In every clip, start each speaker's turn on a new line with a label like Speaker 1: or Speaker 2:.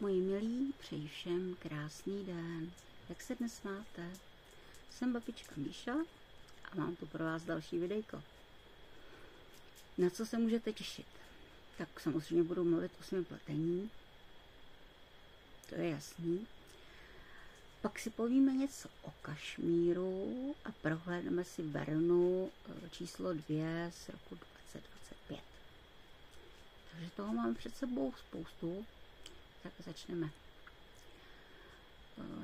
Speaker 1: Moji milí, přeji všem krásný den. Jak se dnes máte? Jsem babička Míša a mám tu pro vás další videjko. Na co se můžete těšit? Tak samozřejmě budu mluvit o svém pletení. To je jasný. Pak si povíme něco o kašmíru a prohlédneme si Vernu číslo 2 z roku 2025. Takže toho máme před sebou spoustu. Tak začneme.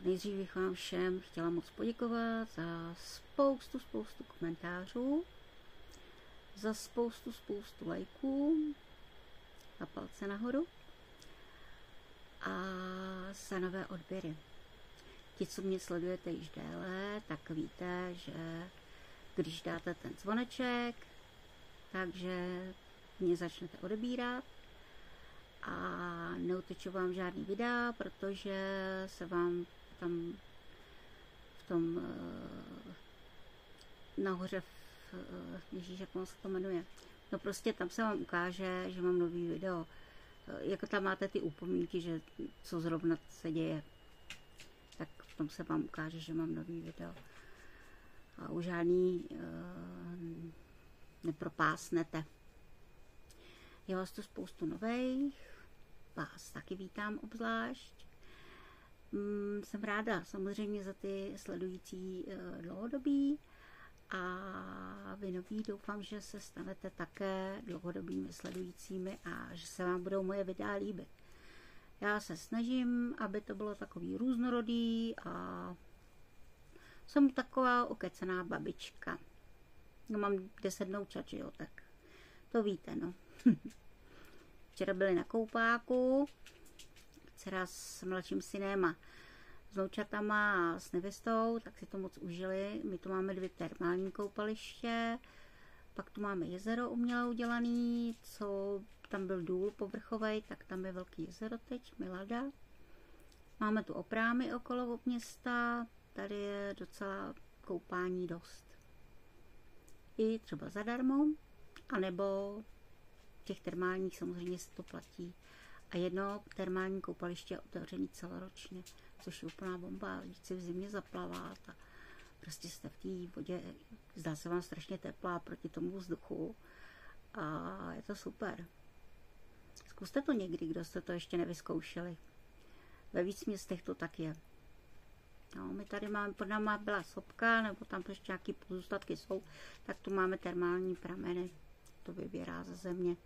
Speaker 1: Nejdřív bych vám všem chtěla moc poděkovat za spoustu komentářů, za spoustu lajků a palce nahoru a za nové odběry. Ti, co mě sledujete již déle, tak víte, že když dáte ten zvoneček, takže mě začnete odebírat a neuteču vám žádný videa, protože se vám tam v tom nahoře Ježíš, jak se to jmenuje. No prostě tam se vám ukáže, že mám nový video. Jako tam máte ty upomínky, že co zrovna se děje. Tak v tom se vám ukáže, že mám nový video. A už žádný nepropásnete. Je vás tu spoustu nových, vás taky vítám obzvlášť. Jsem ráda samozřejmě za ty sledující dlouhodobí a vy noví doufám, že se stanete také dlouhodobými sledujícími a že se vám budou moje videa líbit. Já se snažím, aby to bylo takový různorodý a jsem taková okecená babička. No, mám 10 vnoučat, že jo, tak to víte, no. Včera byli na koupáku, dcera s mladším synem a s vnoučatama a s nevěstou, tak si to moc užili. My tu máme 2 termální koupaliště, pak tu máme jezero uměle udělaný, co tam byl důl povrchovej, tak tam je velký jezero teď, Milada. Máme tu oprámy okolo města, tady je docela koupání dost. I třeba zadarmo, anebo těch termálních samozřejmě se to platí. A jedno termální koupaliště je otevřený celoročně, což je úplná bomba. Vždyť si v zimě zaplavat a prostě jste v té vodě, zdá se vám strašně teplá proti tomu vzduchu a je to super. Zkuste to někdy, kdo jste to ještě nevyzkoušeli. Ve víc městech to tak je. No, my tady máme, pod náma byla sopka, nebo tam ještě nějaké pozůstatky jsou, tak tu máme termální prameny. To vybírá ze země.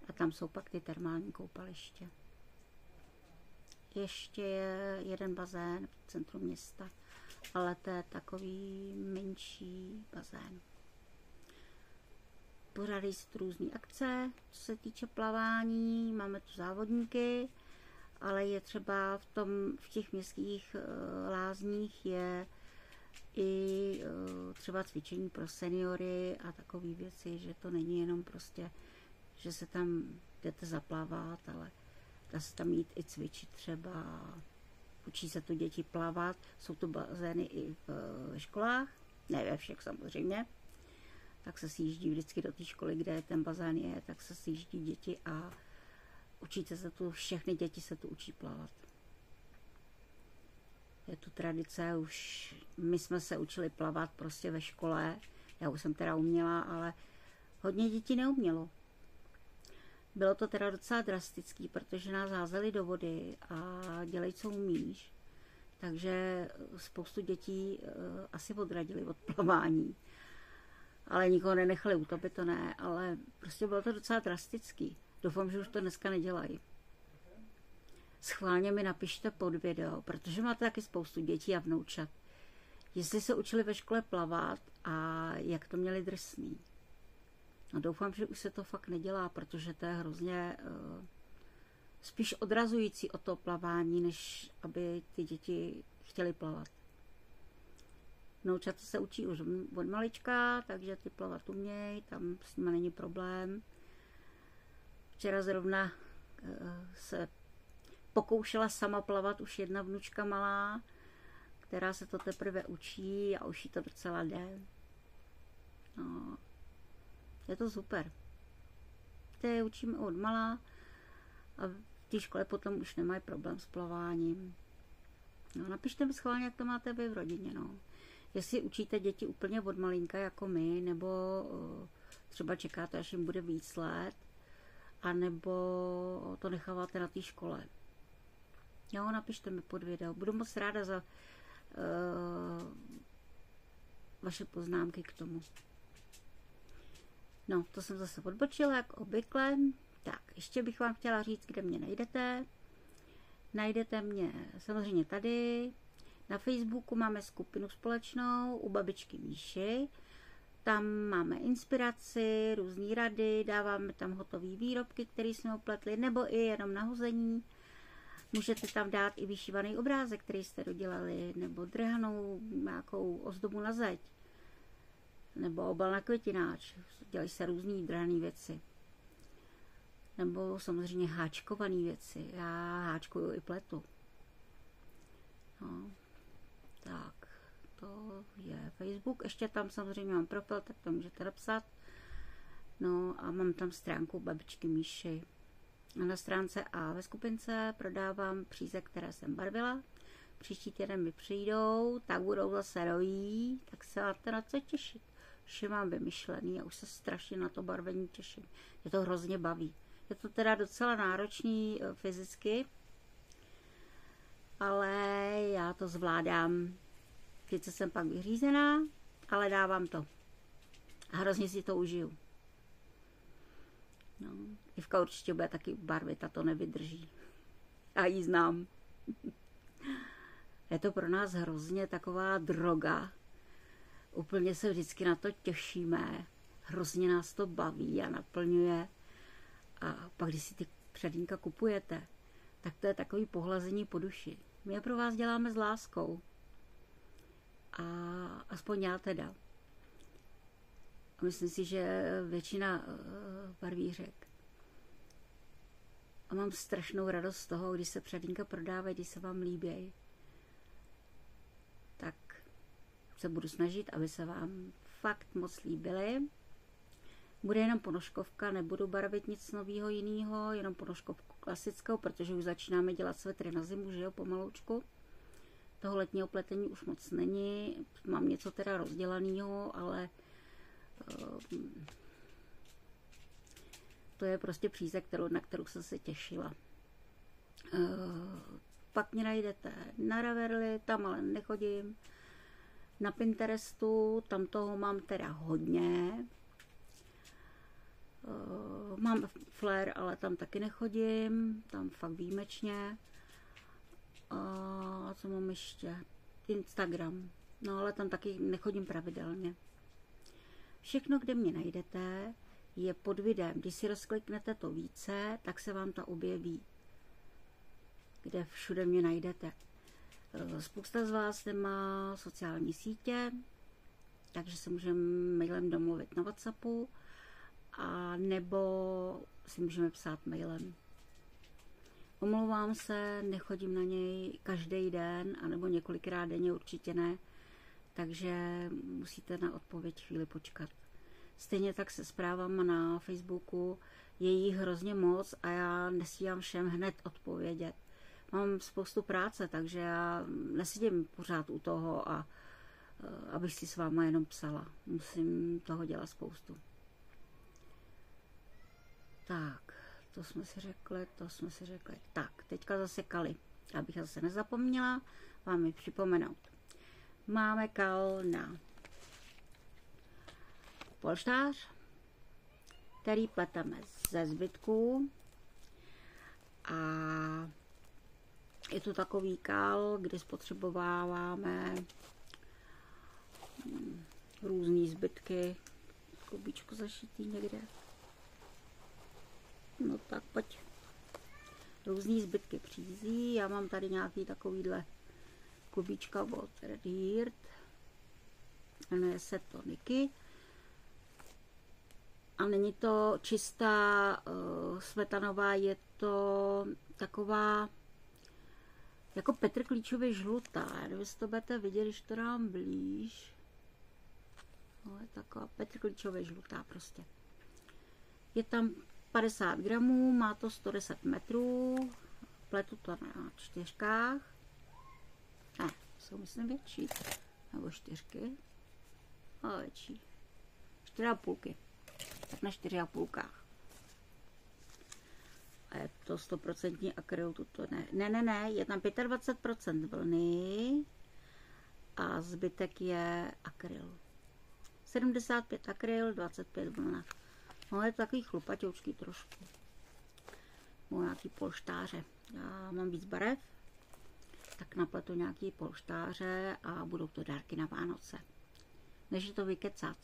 Speaker 1: A tam jsou pak ty termální koupaliště. Ještě je jeden bazén v centru města, ale to je takový menší bazén. Pořádají se tu různé akce, co se týče plavání, máme tu závodníky, ale je třeba v těch městských lázních je i třeba cvičení pro seniory a takové věci, že to není jenom prostě, že se tam jdete zaplavat, ale dá se tam jít i cvičit třeba, učí se tu děti plavat, jsou tu bazény i ve školách, ne ve všech samozřejmě, tak se sjíždí vždycky do té školy, kde ten bazén je, tak se sjíždí děti a učíte se tu, všechny děti se tu učí plavat. Je tu tradice, už my jsme se učili plavat prostě ve škole, já už jsem teda uměla, ale hodně dětí neumělo. Bylo to teda docela drastický, protože nás házeli do vody a dělej, co umíš. Takže spoustu dětí asi odradili od plavání. Ale nikoho nenechali utopit, to ne, ale prostě bylo to docela drastický. Doufám, že už to dneska nedělají. Schválně mi napište pod video, protože máte taky spoustu dětí a vnoučat. Jestli se učili ve škole plavat a jak to měli drsný. No, doufám, že už se to fakt nedělá, protože to je hrozně spíš odrazující od toho plavání, než aby ty děti chtěly plavat. Vnoučata se učí už od malička, takže ty plavat umějí, tam s nimi není problém. Včera zrovna se pokoušela sama plavat už jedna vnučka malá, která se to teprve učí a už jí to docela jde. No, je to super. Ty učíme od malá a v té škole potom už nemají problém s plaváním. No, napište mi schválně, jak to máte vy v rodině. No. Jestli učíte děti úplně od malinka jako my, nebo třeba čekáte, až jim bude víc let, anebo to necháváte na té škole. Jo, napište mi pod video. Budu moc ráda za vaše poznámky k tomu. No, to jsem zase odbočila, jak obvykle. Tak, ještě bych vám chtěla říct, kde mě najdete. Najdete mě samozřejmě tady. Na Facebooku máme skupinu společnou u babičky Míši. Tam máme inspiraci, různé rady, dáváme tam hotové výrobky, které jsme upletli, nebo i jenom nahození. Můžete tam dát i vyšívaný obrázek, který jste dodělali, nebo drhanou nějakou ozdobu na zeď, nebo obal na květináč. Dělají se různé drhané věci. Nebo samozřejmě háčkované věci. Já háčkuju i pletu. No, tak, to je Facebook. Ještě tam samozřejmě mám profil, tak to můžete napsat. No a mám tam stránku babičky Míši. A na stránce a ve skupince prodávám příze, které jsem barvila. Příští týden mi přijdou, tak budou zase nový, tak se máte na co těšit. Už je mám vymyšlený a už se strašně na to barvení těším. Je to hrozně baví. Je to teda docela náročný fyzicky, ale já to zvládám. Sice jsem pak vyřízená, ale dávám to. A hrozně si to užiju. No, Ivka určitě bude taky barvit a to nevydrží. Já ji znám. Je to pro nás hrozně taková droga. Úplně se vždycky na to těšíme. Hrozně nás to baví a naplňuje. A pak, když si ty předínka kupujete, tak to je takový pohlazení po duši. My je pro vás děláme s láskou. A aspoň já teda. A myslím si, že většina barvířek. A mám strašnou radost z toho, když se předínka prodávají, když se vám líbí. Tak se budu snažit, aby se vám fakt moc líbily. Bude jenom ponožkovka, nebudu barvit nic nového jiného, jenom ponožkovku klasickou, protože už začínáme dělat svetry na zimu, že jo, pomaloučku. Toho letního pletení už moc není, mám něco teda rozdělaného, ale to je prostě příze, na kterou jsem se těšila. Pak mě najdete na Ravelry, tam ale nechodím. Na Pinterestu, tam toho mám teda hodně. Mám Flair, ale tam taky nechodím, tam fakt výjimečně. A co mám ještě? Instagram, no ale tam taky nechodím pravidelně. Všechno, kde mě najdete, je pod videem. Když si rozkliknete to více, tak se vám to objeví, kde všude mě najdete. Spousta z vás nemá sociální sítě, takže se můžeme mailem domluvit na WhatsAppu, a nebo si můžeme psát mailem. Omlouvám se, nechodím na něj každý den, anebo několikrát denně určitě ne, takže musíte na odpověď chvíli počkat. Stejně tak se zprávama na Facebooku, je jich hrozně moc a já nestíhám všem hned odpovědět. Mám spoustu práce, takže já nesedím pořád u toho, a abych si s váma jenom psala. Musím toho dělat spoustu. Tak, to jsme si řekli. Tak, teďka zase kaly. Abych zase nezapomněla, vám ji připomenout. Máme kal na polštář, který pleteme ze zbytků. A je to takový kal, kdy spotřebováváme různý zbytky. Klubíčko zašitý někde. No tak pojď. Různý zbytky přízí. Já mám tady nějaký takovýhle klubíčka od Red Heart. Jmenuje se to Niky. A není to čistá smetanová, je to taková jako petrklíčově žlutá. Já nevím, jestli to budete vidět, když to dám blíž. No, je taková petrklíčově žlutá prostě. Je tam 50 gramů, má to 110 metrů, pletu to na 4. Ne, jsou myslím větší, nebo 4, ale větší. 4,5. Tak na 4,5. A je to 100% akryl, tuto ne. Ne, je tam 25% vlny a zbytek je akryl. 75 akryl, 25 vlna. No, je to takový chlupaťoučký trošku. Nebo nějaký polštáře. Já mám víc barev, tak napletu nějaký polštáře a budou to dárky na Vánoce. Než to vykecat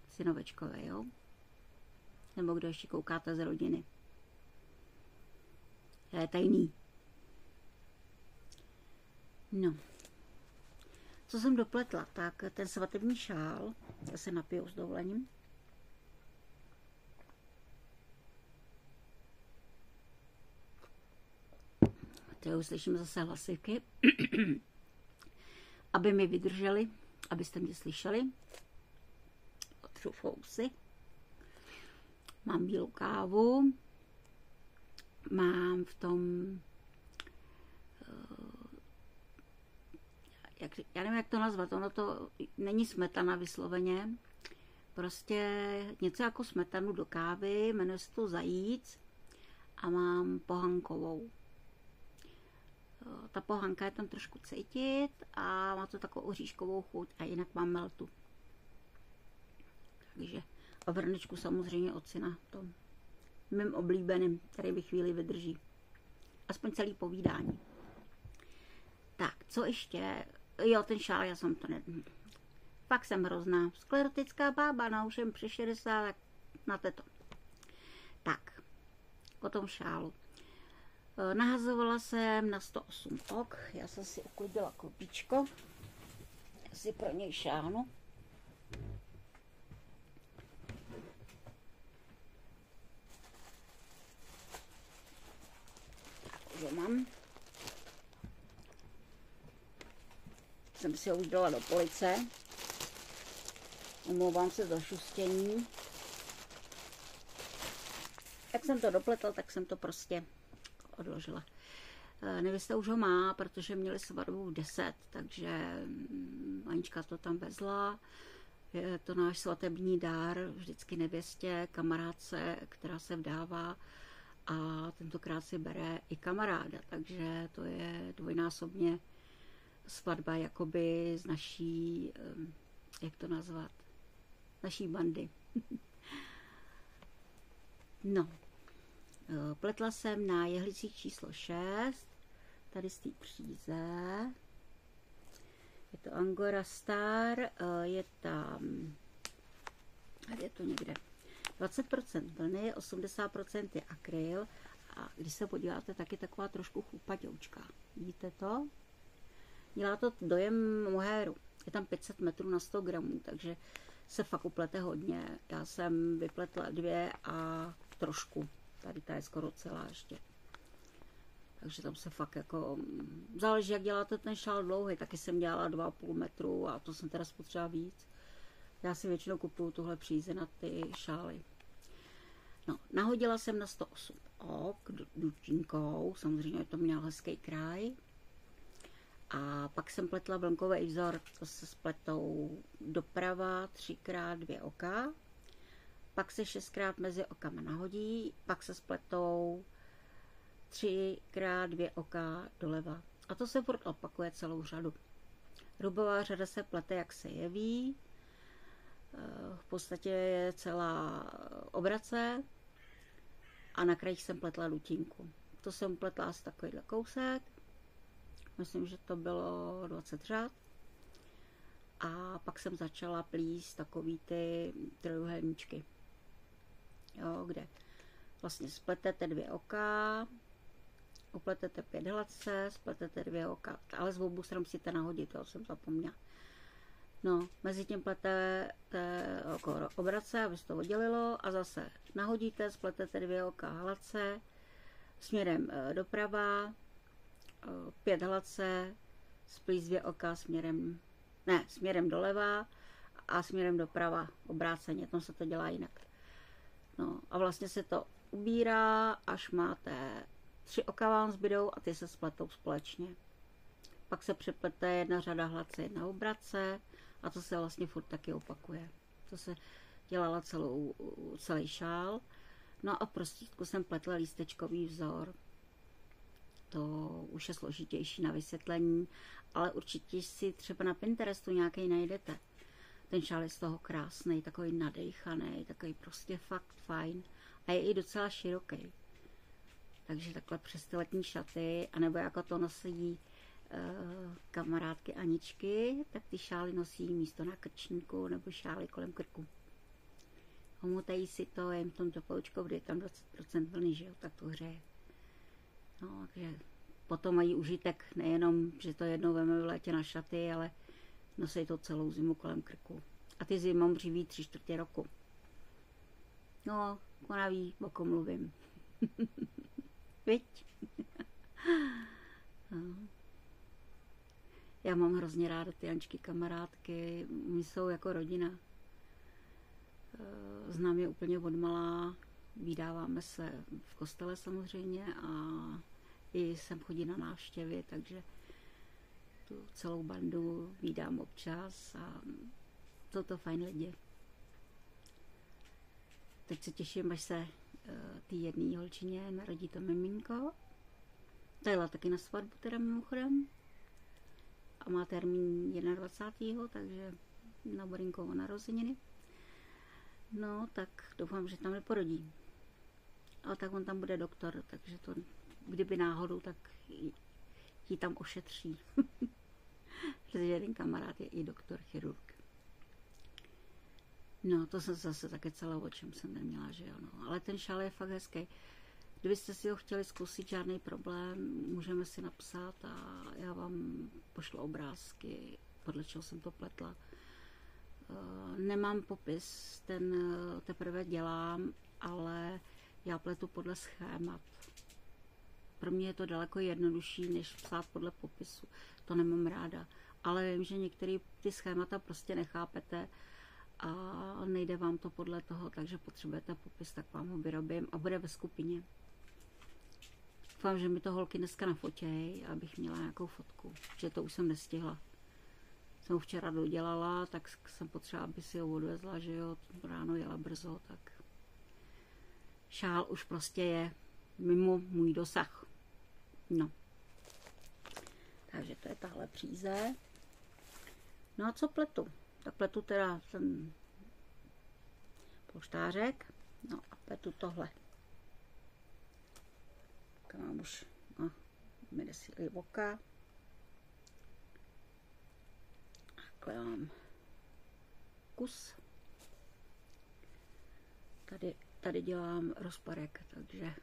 Speaker 1: synovečkové, jo? Nebo kdo ještě koukáte z rodiny. Je tajný. No. Co jsem dopletla, tak ten svatební šál, já se napiju s dovolením. Teď uslyším zase hlasivky, aby mi vydrželi, abyste mě slyšeli. Otřu fousy. Mám bílou kávu. Mám v tom, já nevím, jak to nazvat, ono to není smetana vysloveně, prostě něco jako smetanu do kávy, jmenuje se to zajíc a mám pohankovou. Ta pohanka je tam trošku cítit a má to takovou oříškovou chuť a jinak mám meltu. Takže a vrnečku samozřejmě od syna, tom mým oblíbeným, který by chvíli vydrží. Aspoň celý povídání. Tak, co ještě? Jo, ten šál, já jsem to Fakt jsem hrozná. Sklerotická bába, no už jen přes 60, tak na to. Tak, o tom šálu. Nahazovala jsem na 108 ok. Já jsem si uklidila klubíčko. Já si pro něj šáhnu. Tak, mám. Jsem si ho už dala do police. Omlouvám se za šustění. Jak jsem to dopletla, tak jsem to prostě odložila. Nevěsta už ho má, protože měli svatbu v 10, takže Anička to tam vezla. Je to náš svatební dár vždycky nevěstě, kamarádce, která se vdává a tentokrát si bere i kamaráda, takže to je dvojnásobně svatba jakoby z naší, jak to nazvat, naší bandy. No, pletla jsem na jehlicích číslo 6, tady z té příze. Je to Angora Star, je tam, tady je to někde, 20% vlny, 80% je akryl a když se podíváte, tak je taková trošku chlupaťoučka. Vidíte to? Dělá to dojem mohéru. Je tam 500 metrů na 100 gramů, takže se fakt uplete hodně. Já jsem vypletla 2 a trošku. Tady ta je skoro celá ještě. Takže tam se fakt jako... Záleží, jak děláte ten šál dlouhý. Taky jsem dělala 2,5 metru a to jsem teda spotřeba víc. Já si většinou kupuju tuhle příze na ty šály. No, nahodila jsem na 108 ok dutínkou. Samozřejmě to měl hezký kraj. A pak jsem pletla vlnkový vzor, to se spletou doprava 3x2 oka, pak se 6x mezi okama nahodí, pak se spletou 3x2 oka doleva. A to se furt opakuje celou řadu. Rubová řada se plete, jak se jeví, v podstatě je celá obrace a na krajích jsem pletla dutínku. To jsem pletla asi takovýhle kousek. Myslím, že to bylo 20 řad. A pak jsem začala plíst takový ty trojuhelníčky. Jo, kde vlastně spletete 2 oka, upletete 5 hladce, spletete 2 oka. Ale z obou stran musíte nahodit, to jsem zapomněla. No, mezi tím pletete oko obrace, aby se to oddělilo a zase nahodíte, spletete 2 oka hladce směrem doprava, 5 hladce, splíst 2 oka směrem doleva a směrem doprava, obráceně, tam se to dělá jinak. No a vlastně se to ubírá, až máte 3 oka vám zbydou a ty se spletou společně. Pak se přeplete jedna řada hladce, jedna obrace a to se vlastně furt taky opakuje. To se dělala celý šál. No a prostě jsem pletla lístečkový vzor. To už je složitější na vysvětlení, ale určitě si třeba na Pinterestu nějaký najdete. Ten šál je z toho krásný, takový nadejchaný, takový prostě fakt fajn a je i docela široký. Takže takhle přes ty letní šaty, anebo jako to nosí kamarádky Aničky, tak ty šály nosí místo na krčníku nebo šály kolem krku. Homotají si to, jen v tom topoučku, kde je tam 20% vlny, že jo, tak to hřeje. No, takže potom mají užitek nejenom, že to jednou veme v létě na šaty, ale nosí to celou zimu kolem krku. A ty zimou živí 3/4 roku. No, ona ví, o kom mluvím. Viď? No. Já mám hrozně ráda ty Aničky kamarádky, my jsou jako rodina. Znám je úplně odmalá, vídáváme se v kostele samozřejmě a i sem chodí na návštěvy, takže tu celou bandu vídám občas a jsou to fajn lidi. Teď se těším, až se ty jedné holčině narodí to miminko. Ta jela taky na svatbu teda mimochodem a má termín 21. takže na Borinkovo narozeniny. No, tak doufám, že tam neporodí. Ale tak on tam bude doktor, takže to, kdyby náhodou, tak ji tam ošetří. Protože jeden kamarád je i doktor, chirurg. No, to jsem zase také celé, o čem jsem neměla, že jo. No. Ale ten šál je fakt hezký. Kdybyste si ho chtěli zkusit, žádný problém, můžeme si napsat a já vám pošlu obrázky, podle čeho jsem to pletla. Nemám popis, ten teprve dělám, ale já pletu podle schémat. Pro mě je to daleko jednodušší, než psát podle popisu. To nemám ráda. Ale vím, že některé ty schémata prostě nechápete a nejde vám to podle toho, takže potřebujete popis, tak vám ho vyrobím a bude ve skupině. Doufám, že mi to holky dneska nafotěj, abych měla nějakou fotku, že to už jsem nestihla. Jsem ho včera dodělala, tak jsem potřeba, aby si ho odvezla, že jo, ráno jela brzo, tak šál už prostě je mimo můj dosah. No. Takže to je tahle příze. No a co pletu? Tak pletu teda ten polštářek, no a pletu tohle. Tak mám už, no, mi desílí oka. Takhle mám kus. Tady dělám rozparek, takže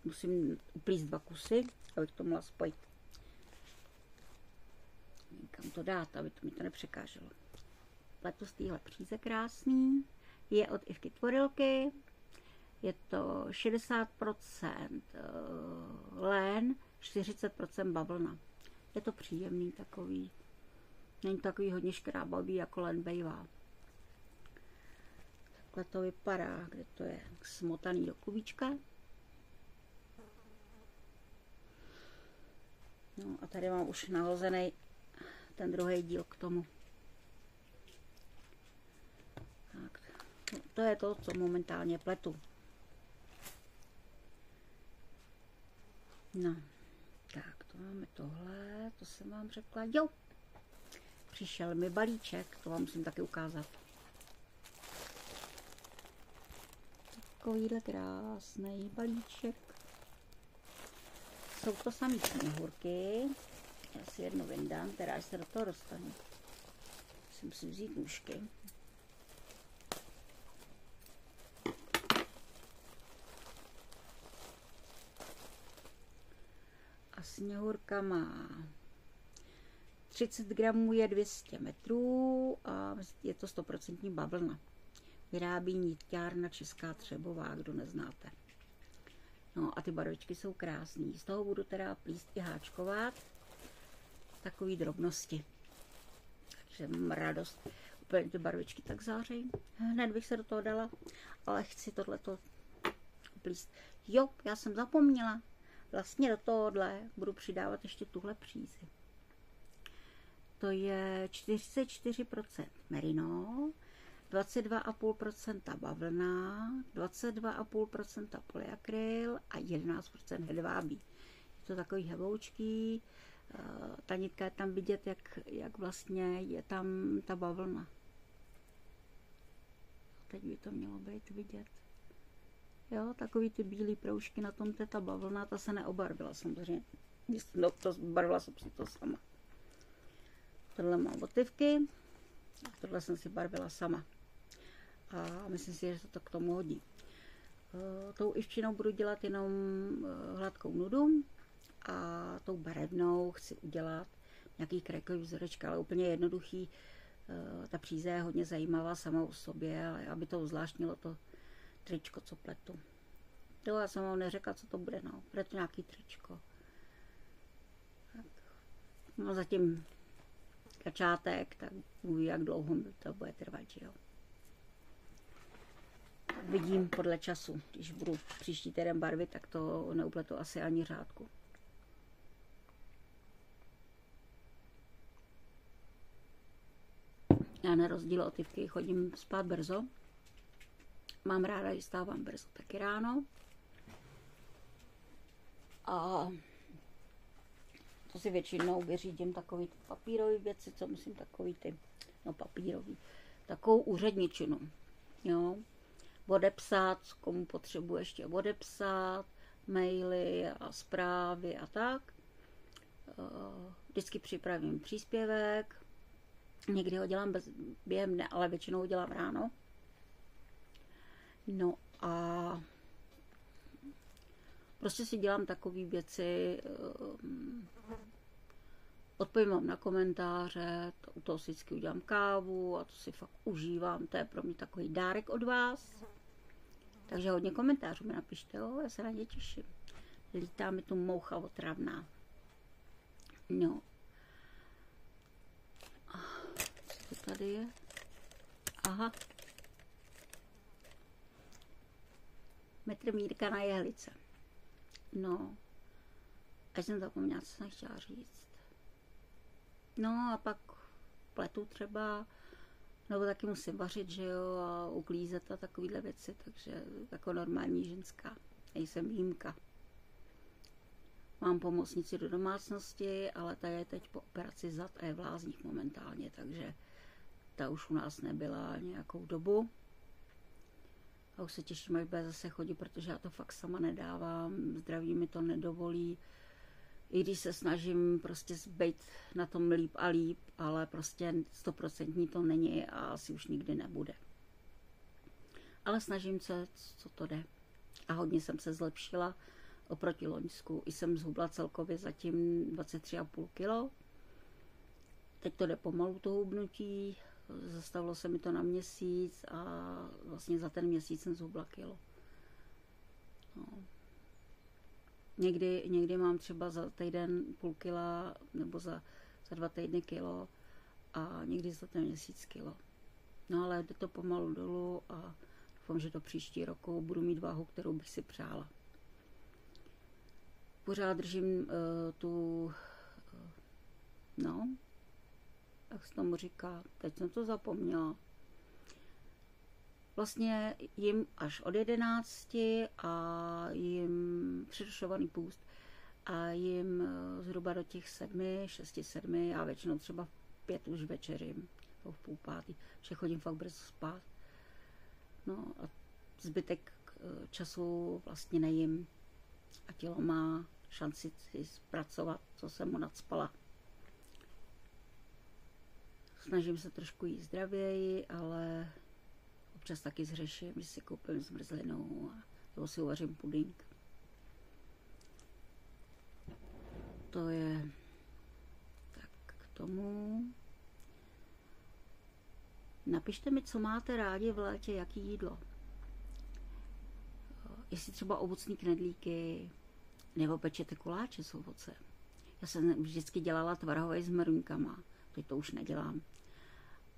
Speaker 1: musím uplíst 2 kusy, abych to mohla spojit. Někam to dát, aby to mi to nepřekáželo. Pletu z téhle příze krásný. Je od Ivky Tvorilky. Je to 60% lén, 40% bavlna. Je to příjemný takový. Není takový hodně škrábavý, jako len bejvá. Takhle to vypadá, kde to je smotaný do kubíčka. No a tady mám už nahozený ten druhý díl k tomu. Tak, to je to, co momentálně pletu. No, tak to máme tohle, to jsem vám řekla. Jo, přišel mi balíček, to vám musím taky ukázat. Takovýhle krásný balíček. Jsou to samý sněhurky. Já si jednu vyndám, která se do toho dostanu. Musím si vzít nůžky. A sněhurka má 30 gramů, je 200 metrů a je to 100% bavlna. Vyrábí nitťárna Česká Třebová, kdo neznáte. No a ty barvičky jsou krásný. Z toho budu teda plíst i háčkovat. Takový drobnosti. Takže mám radost. Úplně ty barvičky tak zářejí. Hned bych se do toho dala, ale chci tohleto plíst. Jo, já jsem zapomněla. Vlastně do tohohle budu přidávat ještě tuhle přízi. To je 44% merino, 22,5% bavlna, 22,5% polyakryl a 11% hedvábí. Je to takový heboučký, ta nitka je tam vidět, jak vlastně je tam ta bavlna. Teď by to mělo být vidět. Jo, takový ty bílé proužky na tom, ta bavlna, ta se neobarvila samozřejmě. No, to barvila jsem si to sama. Tohle mám motivky, a tohle jsem si barvila sama. A myslím si, že se to k tomu hodí. Tou ivčinou budu dělat jenom hladkou nudu a tou barevnou chci udělat nějaký krajkový vzoreček, ale úplně jednoduchý. Ta příze je hodně zajímavá sama o sobě, ale aby to zvláštnilo to tričko, co pletu. Jo, já jsem vám neřekla, co to bude, no. Bude to nějaký tričko. Tak. No zatím začátek, tak uvidím, jak dlouho to bude trvat, že jo. Vidím podle času. Když budu příští týden barvit, tak to neupletu asi ani řádku. Já na rozdíl od Ivky chodím spát brzo. Mám ráda, že stávám brzo taky ráno. A to si většinou vyřídím takový ty papírové věci, co musím takový ty, no papírový, takovou úředničinu, jo. Odepsat, komu potřebuji ještě odepsat, maily a zprávy a tak. Vždycky připravím příspěvek, někdy ho dělám během dne, ale většinou ho dělám ráno. No a prostě si dělám takové věci, odpovím vám na komentáře, u toho si vždycky udělám kávu a to si fakt užívám, to je pro mě takový dárek od vás. Takže hodně komentářů mi napište, jo, já se na ně těším. Lítá mi tu moucha otravná. No. Co to tady je? Aha. Metr Mírka na jehlice. No. Až jsem zapomněla, co jsem chtěla říct. No a pak pletu třeba, nebo taky musím vařit, že jo, a uklízet a takovýhle věci, takže jako normální ženská. Nejsem výjimka. Mám pomocnici do domácnosti, ale ta je teď po operaci zad a je v lázních momentálně, takže ta už u nás nebyla nějakou dobu. A už se těším, až bude zase chodit, protože já to fakt sama nedávám, zdraví mi to nedovolí. I když se snažím prostě být na tom líp a líp, ale prostě 100% to není a asi už nikdy nebude. Ale snažím se, co to jde. A hodně jsem se zlepšila oproti loňsku. I jsem zhubla celkově zatím 23,5 kg. Teď to jde pomalu, to hubnutí. Zastavilo se mi to na měsíc a vlastně za ten měsíc jsem zhubla kilo. No. Někdy mám třeba za týden půl kila nebo za 2 týdny kilo a někdy za ten měsíc kilo. No ale jde to pomalu dolů a doufám, že do příští roku budu mít váhu, kterou bych si přála. Pořád držím jak se tomu říká, teď jsem to zapomněla. Vlastně jim až od 11 a jim přerušovaný půst a jim zhruba do těch 6, 7, já většinou třeba v 5 už večerím, v půl pátý, že chodím fakt brzo spát. No a zbytek času vlastně nejím a tělo má šanci si zpracovat, co jsem mu nacpala. Snažím se trošku jíst zdravěji, ale občas taky zřeším, že si koupím zmrzlinu nebo si uvařím pudink. To je tak k tomu. Napište mi, co máte rádi v létě, jaký jídlo. Jestli třeba ovocní knedlíky, nebo pečete koláče s ovocem. Já jsem vždycky dělala tvarhové s meruňkama, teď to už nedělám.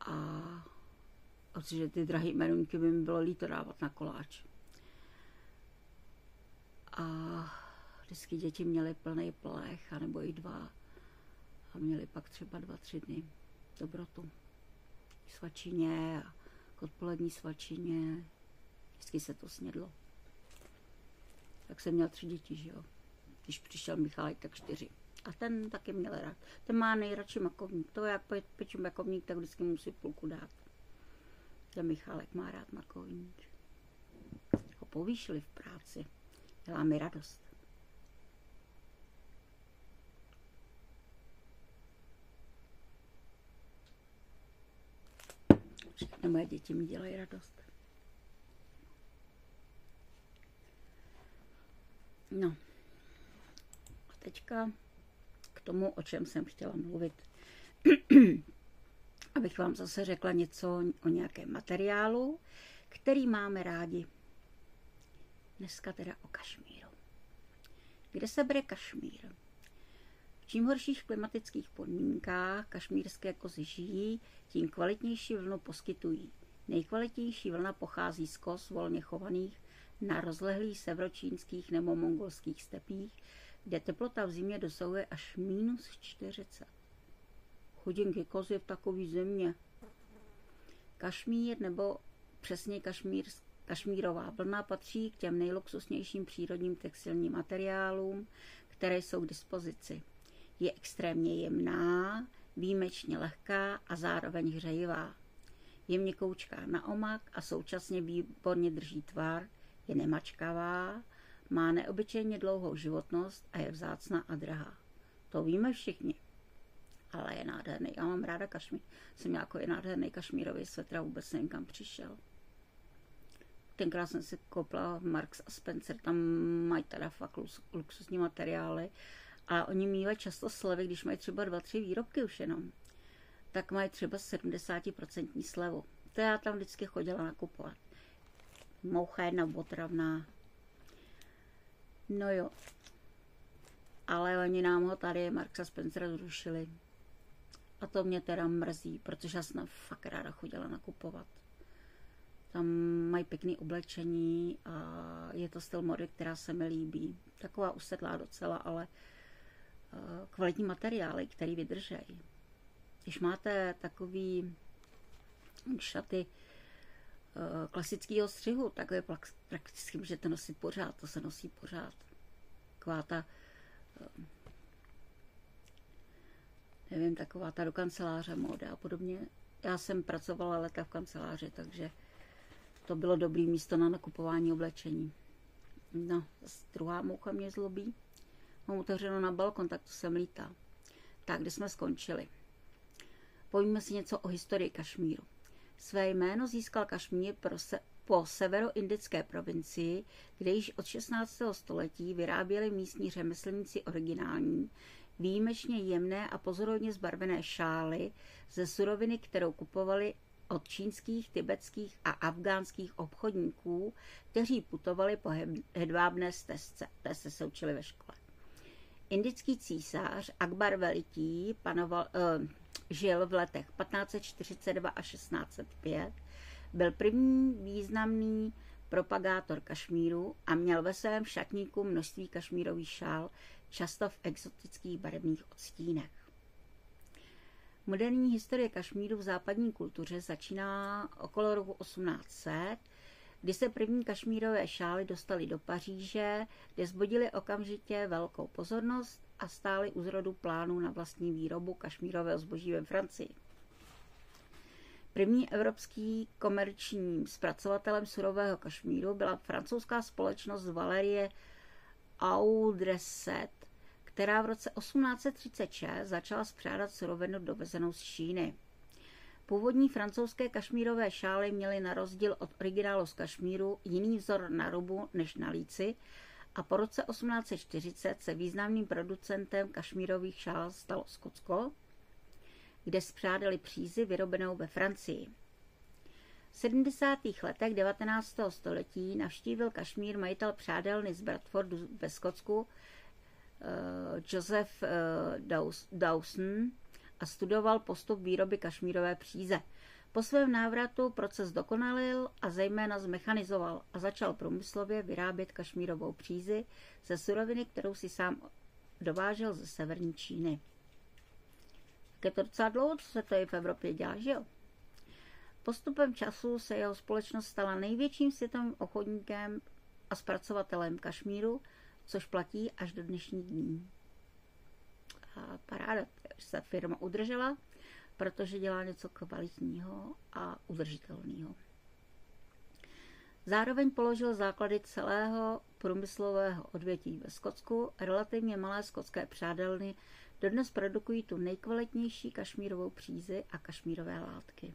Speaker 1: A protože ty drahé meruňky by mi bylo líto dávat na koláč. A vždycky děti měly plný plech, anebo i 2. A měli pak třeba 2-3 dny dobrotu. Svačině a k odpolední svačině. Vždycky se to snědlo. Tak jsem měl 3 děti, že jo. Když přišel Michálek, tak 4. A ten taky měl rád. Ten má nejradši makovník. To jak peču makovník, tak vždycky musí půlku dát. Ten Michálek má rád makovník. Ho povýšili v práci. Dělá mi radost. Všechny moje děti mi dělají radost. No. A teďka k tomu, o čem jsem chtěla mluvit. Abych vám zase řekla něco o nějakém materiálu, který máme rádi. Dneska teda o kašmíru. Kde se bere kašmír? V čím horších klimatických podmínkách kašmírské kozy žijí, tím kvalitnější vlnu poskytují. Nejkvalitnější vlna pochází z koz volně chovaných na rozlehlých severočínských nebo mongolských stepích, kde teplota v zimě dosahuje až -40. Chudinky kozy v takové země. Kašmír nebo přesně kašmírová vlna patří k těm nejluxusnějším přírodním textilním materiálům, které jsou k dispozici. Je extrémně jemná, výjimečně lehká a zároveň hřejivá. Je měkoučká na omak a současně výborně drží tvar, je nemačkavá, má neobyčejně dlouhou životnost a je vzácná a drahá. To víme všichni. Ale je nádherný. Já mám ráda kašmír. Jsem měla jako je nádherný kašmírový svetr a vůbec nevím, kam přišel. Tenkrát jsem si koupila Marks a Spencer, tam mají teda fakt luxusní materiály. A oni mývají často slevy, když mají třeba 2-3 výrobky už jenom. Tak mají třeba 70% slevu. To já tam vždycky chodila nakupovat. Moucha jedna otravná. No jo. Ale oni nám ho tady Marks a Spencer zrušili. A to mě teda mrzí, protože já jsem fakt ráda chodila nakupovat. Tam mají pěkné oblečení a je to styl mody, která se mi líbí. Taková usedlá docela, ale kvalitní materiály, které vydržejí. Když máte takový šaty klasického střihu, tak je prakticky můžete nosit pořád. To se nosí pořád. Taková ta nevím, taková ta do kanceláře móda a podobně. Já jsem pracovala leta v kanceláři, takže to bylo dobré místo na nakupování oblečení. No, druhá moucha mě zlobí. Mám otevřeno na balkon, tak to sem lítá. Tak, kde jsme skončili? Povíme si něco o historii Kašmíru. Své jméno získal Kašmír po severoindické provincii, kde již od 16. století vyráběli místní řemeslníci originální, výjimečně jemné a pozorovně zbarvené šály ze suroviny, kterou kupovali od čínských, tibetských a afgánských obchodníků, kteří putovali po hedvábné stezce. Té se učili ve škole. Indický císař Akbar Veliký žil v letech 1542 a 1605, byl první významný propagátor Kašmíru a měl ve svém šatníku množství kašmírových šál, často v exotických barevných odstínech. Moderní historie Kašmíru v západní kultuře začíná okolo roku 1800, kdy se první kašmírové šály dostaly do Paříže, kde vzbudily okamžitě velkou pozornost a stály u zrodu plánů na vlastní výrobu kašmírového zboží ve Francii. První evropský komerčním zpracovatelem surového kašmíru byla francouzská společnost Valerie Audreset, která v roce 1836 začala spřádat surovinu dovezenou z Číny. Původní francouzské kašmírové šály měly na rozdíl od originálu z Kašmíru jiný vzor na rubu než na líci a po roce 1840 se významným producentem kašmírových šál stalo Skotsko, kde spřádali přízy vyrobenou ve Francii. V 70. letech 19. století navštívil Kašmír majitel přádelny z Bradfordu ve Skotsku Joseph Dawson a studoval postup výroby kašmírové příze. Po svém návratu proces dokonalil a zejména zmechanizoval a začal průmyslově vyrábět kašmírovou přízi ze suroviny, kterou si sám dovážel ze severní Číny. Je to docela dlouho, co se to i v Evropě dělá, že jo? Postupem času se jeho společnost stala největším světovým obchodníkem a zpracovatelem kašmíru, což platí až do dnešních dní. A paráda, se firma udržela, protože dělá něco kvalitního a udržitelného. Zároveň položil základy celého průmyslového odvětví ve Skotsku. Relativně malé skotské přádelny dodnes produkují tu nejkvalitnější kašmírovou přízi a kašmírové látky.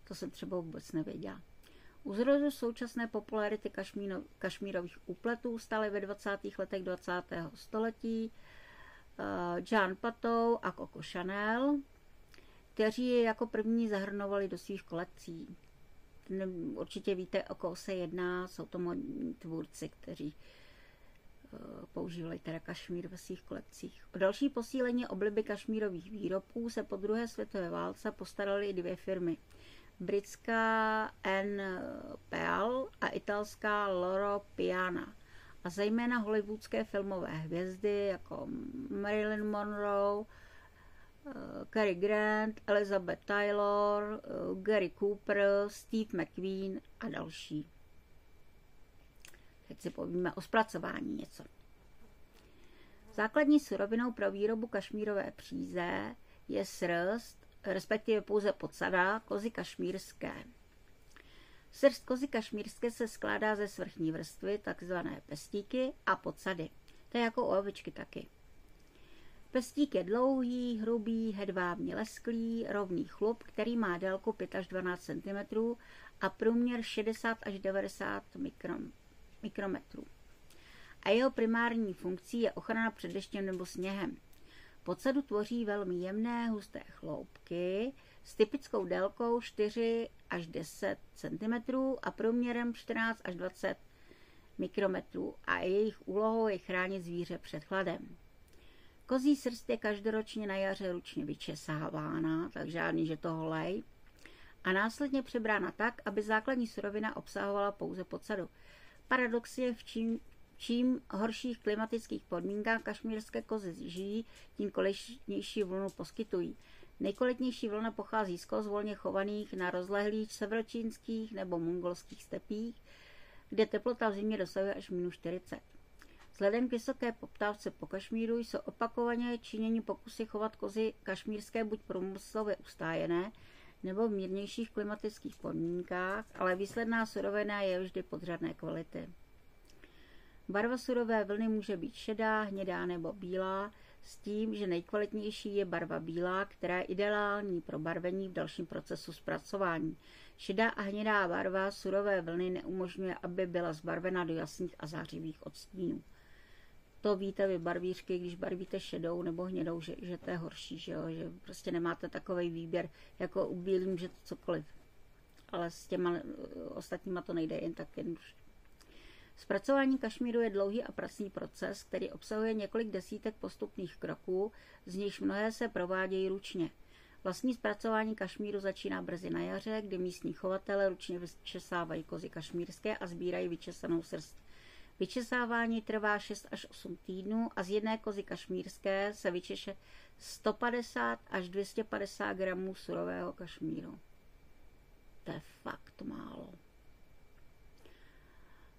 Speaker 1: To jsem třeba vůbec nevěděla. U zrodu současné popularity kašmírových úpletů stály ve 20. letech 20. století Jean Patou a Coco Chanel, kteří je jako první zahrnovali do svých kolekcí. Určitě víte, o koho se jedná, jsou to modní tvůrci, kteří používali teda kašmír ve svých kolekcích. O další posílení obliby kašmírových výrobků se po druhé světové válce postaraly i dvě firmy. Britská N. Peal a italská Loro Piana. A zejména hollywoodské filmové hvězdy jako Marilyn Monroe, Cary Grant, Elizabeth Taylor, Gary Cooper, Steve McQueen a další. Teď si povíme o zpracování něco. Základní surovinou pro výrobu kašmírové příze je srst, respektive pouze podsada kozy kašmírské. Srst kozy kašmírské se skládá ze svrchní vrstvy, takzvané pestíky, a podsady. To je jako u ovičky taky. Pestík je dlouhý, hrubý, hedvábně lesklý, rovný chlup, který má délku 5 až 12 cm a průměr 60 až 90 mikrometrů. A jeho primární funkcí je ochrana před deštěm nebo sněhem. Podsadu tvoří velmi jemné, husté chloupky s typickou délkou 4 až 10 cm a průměrem 14 až 20 mikrometrů a jejich úlohou je chránit zvíře před chladem. Kozí srst je každoročně na jaře ručně vyčesávána, tak žádný, že to holej, a následně přebrána tak, aby základní surovina obsahovala pouze podsadu. Paradox je, v čím horších klimatických podmínkách kašmírské kozy žijí, tím kvalitnější vlnu poskytují. Nejkvalitnější vlna pochází z koz volně chovaných na rozlehlých severočínských nebo mongolských stepích, kde teplota v zimě dosahuje až -40. Vzhledem k vysoké poptávce po kašmíru jsou opakovaně činěni pokusy chovat kozy kašmírské buď průmyslově ustájené, nebo v mírnějších klimatických podmínkách, ale výsledná surovina je vždy podřadné kvality. Barva surové vlny může být šedá, hnědá nebo bílá, s tím, že nejkvalitnější je barva bílá, která je ideální pro barvení v dalším procesu zpracování. Šedá a hnědá barva surové vlny neumožňuje, aby byla zbarvena do jasných a zářivých odstínů. To víte vy barvířky, když barvíte šedou nebo hnědou, že to je horší, že prostě nemáte takový výběr, jako u bílý můžete cokoliv. Ale s těma ostatníma to nejde jen tak jednoduše. Zpracování kašmíru je dlouhý a pracný proces, který obsahuje několik desítek postupných kroků, z nichž mnohé se provádějí ručně. Vlastní zpracování kašmíru začíná brzy na jaře, kdy místní chovatelé ručně vyčesávají kozy kašmírské a sbírají vyčesanou srst. Vyčesávání trvá 6 až 8 týdnů a z jedné kozy kašmírské se vyčeše 150 až 250 gramů surového kašmíru. To je fakt málo.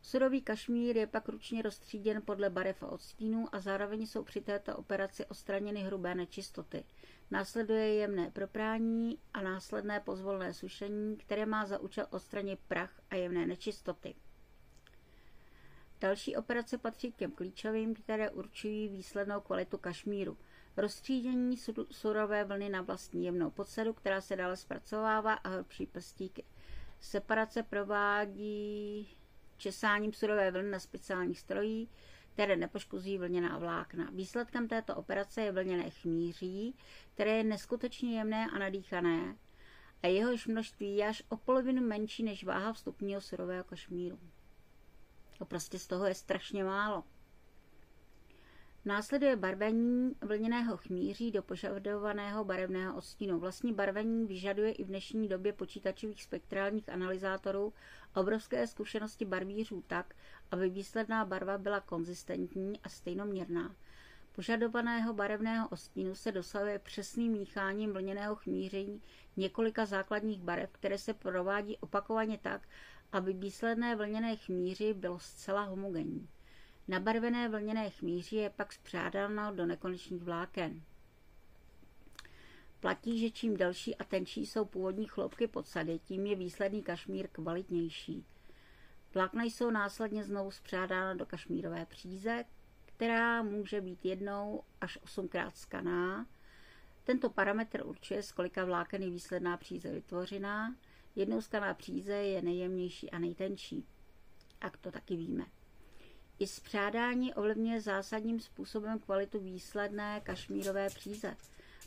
Speaker 1: Surový kašmír je pak ručně roztříděn podle barev a odstínů a zároveň jsou při této operaci odstraněny hrubé nečistoty. Následuje jemné proprání a následné pozvolné sušení, které má za účel odstranit prach a jemné nečistoty. Další operace patří k těm klíčovým, které určují výslednou kvalitu kašmíru. Rozstřídění surové vlny na vlastní jemnou podsadu, která se dále zpracovává, a hrubší pestíky. Separace provádí česáním surové vlny na speciálních strojích, které nepoškozují vlněná vlákna. Výsledkem této operace je vlněné chmíří, které je neskutečně jemné a nadýchané a jehož množství je až o polovinu menší než váha vstupního surového kašmíru. To prostě z toho je strašně málo. Následuje barvení vlněného chmýří do požadovaného barevného odstínu. Vlastní barvení vyžaduje i v dnešní době počítačových spektrálních analyzátorů obrovské zkušenosti barvířů tak, aby výsledná barva byla konzistentní a stejnoměrná. Požadovaného barevného odstínu se dosahuje přesným mícháním vlněného chmýří několika základních barev, které se provádí opakovaně tak, aby výsledné vlněné chmýří bylo zcela homogenní. Nabarvené vlněné chmýří je pak spřádáno do nekonečných vláken. Platí, že čím delší a tenčí jsou původní chloupky podsady, tím je výsledný kašmír kvalitnější. Vlákna jsou následně znovu spřádána do kašmírové příze, která může být 1 až 8krát tkaná. Tento parametr určuje, z kolika vláken je výsledná příze vytvořená. Jednou tkaná příze je nejjemnější a nejtenčí. A to taky víme. I spřádání ovlivňuje zásadním způsobem kvalitu výsledné kašmírové příze.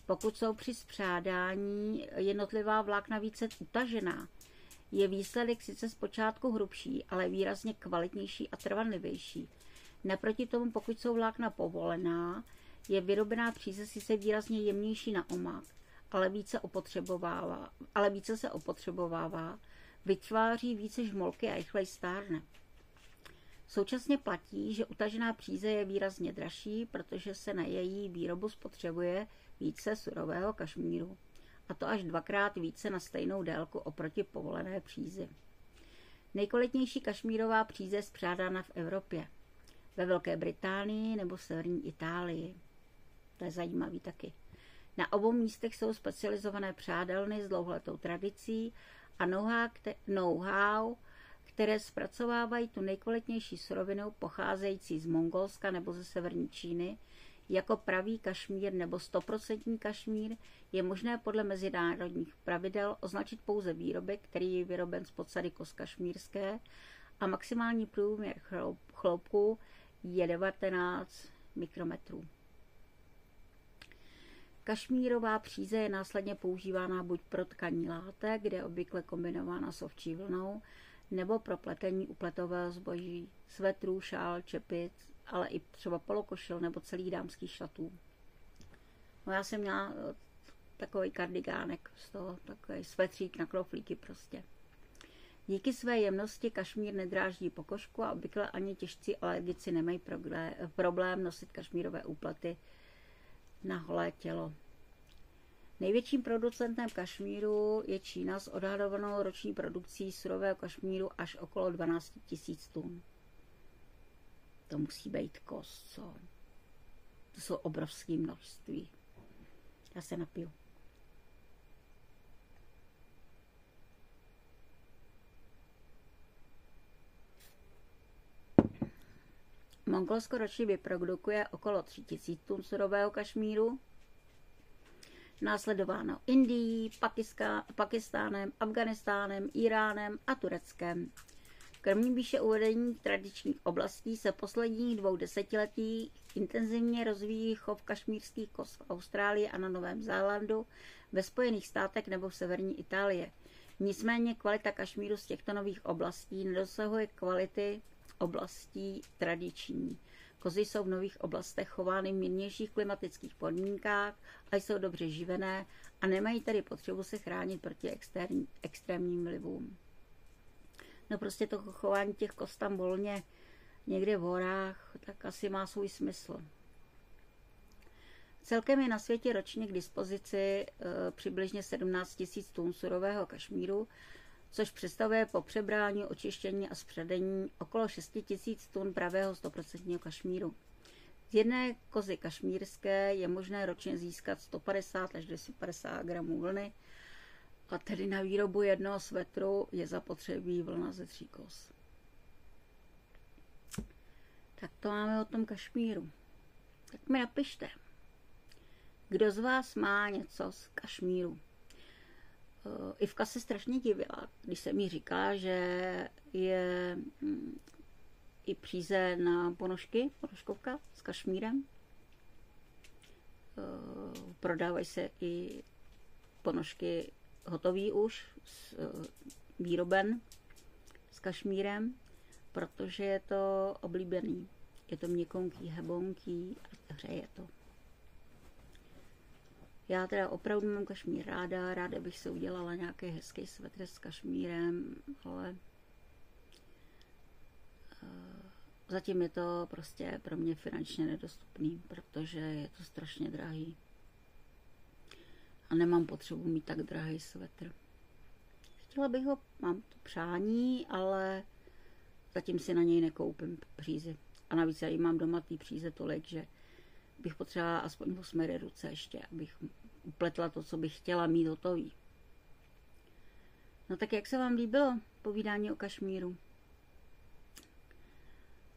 Speaker 1: Pokud jsou při spřádání jednotlivá vlákna více utažená, je výsledek sice zpočátku hrubší, ale výrazně kvalitnější a trvanlivější. Naproti tomu, pokud jsou vlákna povolená, je vyrobená příze sice výrazně jemnější na omák, ale více se opotřebovává, vytváří více žmolky a rychleji stárne. Současně platí, že utažená příze je výrazně dražší, protože se na její výrobu spotřebuje více surového kašmíru, a to až 2krát více na stejnou délku oproti povolené přízi. Nejkvalitnější kašmírová příze je spřádána v Evropě, ve Velké Británii nebo severní Itálii. To je zajímavý taky. Na obou místech jsou specializované přádelny s dlouholetou tradicí a know-how, které zpracovávají tu nejkvalitnější surovinu pocházející z Mongolska nebo ze severní Číny. Jako pravý kašmír nebo 100% kašmír je možné podle mezinárodních pravidel označit pouze výrobek, který je vyroben z podsady koz kašmírské a maximální průměr chloupků je 19 mikrometrů. Kašmírová příze je následně používána buď pro tkaní látek, kde je obvykle kombinována s ovčí vlnou, nebo pro pletení upletového zboží, svetrů, šál, čepic, ale i třeba polokošil nebo celý dámských šatů. No já jsem měla takový kardigánek z toho, takový svetřík na knoflíky prostě. Díky své jemnosti kašmír nedráždí pokožku a obvykle ani těžcí alergici nemají problém nosit kašmírové úplety na holé tělo. Největším producentem kašmíru je Čína s odhadovanou roční produkcí surového kašmíru až okolo 12 000 tun. To musí být kost, co? To jsou obrovské množství. Já se napiju. Mongolsko ročně vyprodukuje okolo 3000 tun surového kašmíru, následováno Indií, Pakistánem, Afghánistánem, Iránem a Tureckem. Kromě výše uvedených tradičních oblastí se posledních 2 desetiletí intenzivně rozvíjí chov kašmírských koz v Austrálii a na Novém Zélandu, ve Spojených státech nebo v severní Itálii. Nicméně kvalita kašmíru z těchto nových oblastí nedosahuje kvality oblastí tradiční. Kozy jsou v nových oblastech chovány v mírnějších klimatických podmínkách a jsou dobře živené a nemají tedy potřebu se chránit proti extrémním vlivům. No prostě to chování těch koz tam volně někde v horách, tak asi má svůj smysl. Celkem je na světě ročně k dispozici přibližně 17 000 tun surového kašmíru, což představuje po přebrání, očištění a zpředení okolo 6 000 tun pravého 100% kašmíru. Z jedné kozy kašmírské je možné ročně získat 150 až 250 gramů vlny, a tedy na výrobu jednoho svetru je zapotřebí vlna ze 3 koz. Tak to máme o tom kašmíru. Tak mi napište, kdo z vás má něco z kašmíru. Ivka se strašně divila, když jsem jí říkala, že je i příze na ponožkovka s kašmírem. Prodávají se i ponožky hotový už, výroben s kašmírem, protože je to oblíbený. Je to měkonký, hebonký a hřeje to. Já teda opravdu mám kašmír ráda bych si udělala nějaký hezký svetr s kašmírem, ale zatím je to prostě pro mě finančně nedostupný, protože je to strašně drahý. A nemám potřebu mít tak drahý svetr. Chtěla bych ho, mám to přání, ale zatím si na něj nekoupím přízy. A navíc já mám doma ty příze tolik, že bych potřebovala aspoň 8 ruce ještě, abych upletla to, co bych chtěla mít hotový. No tak jak se vám líbilo povídání o kašmíru?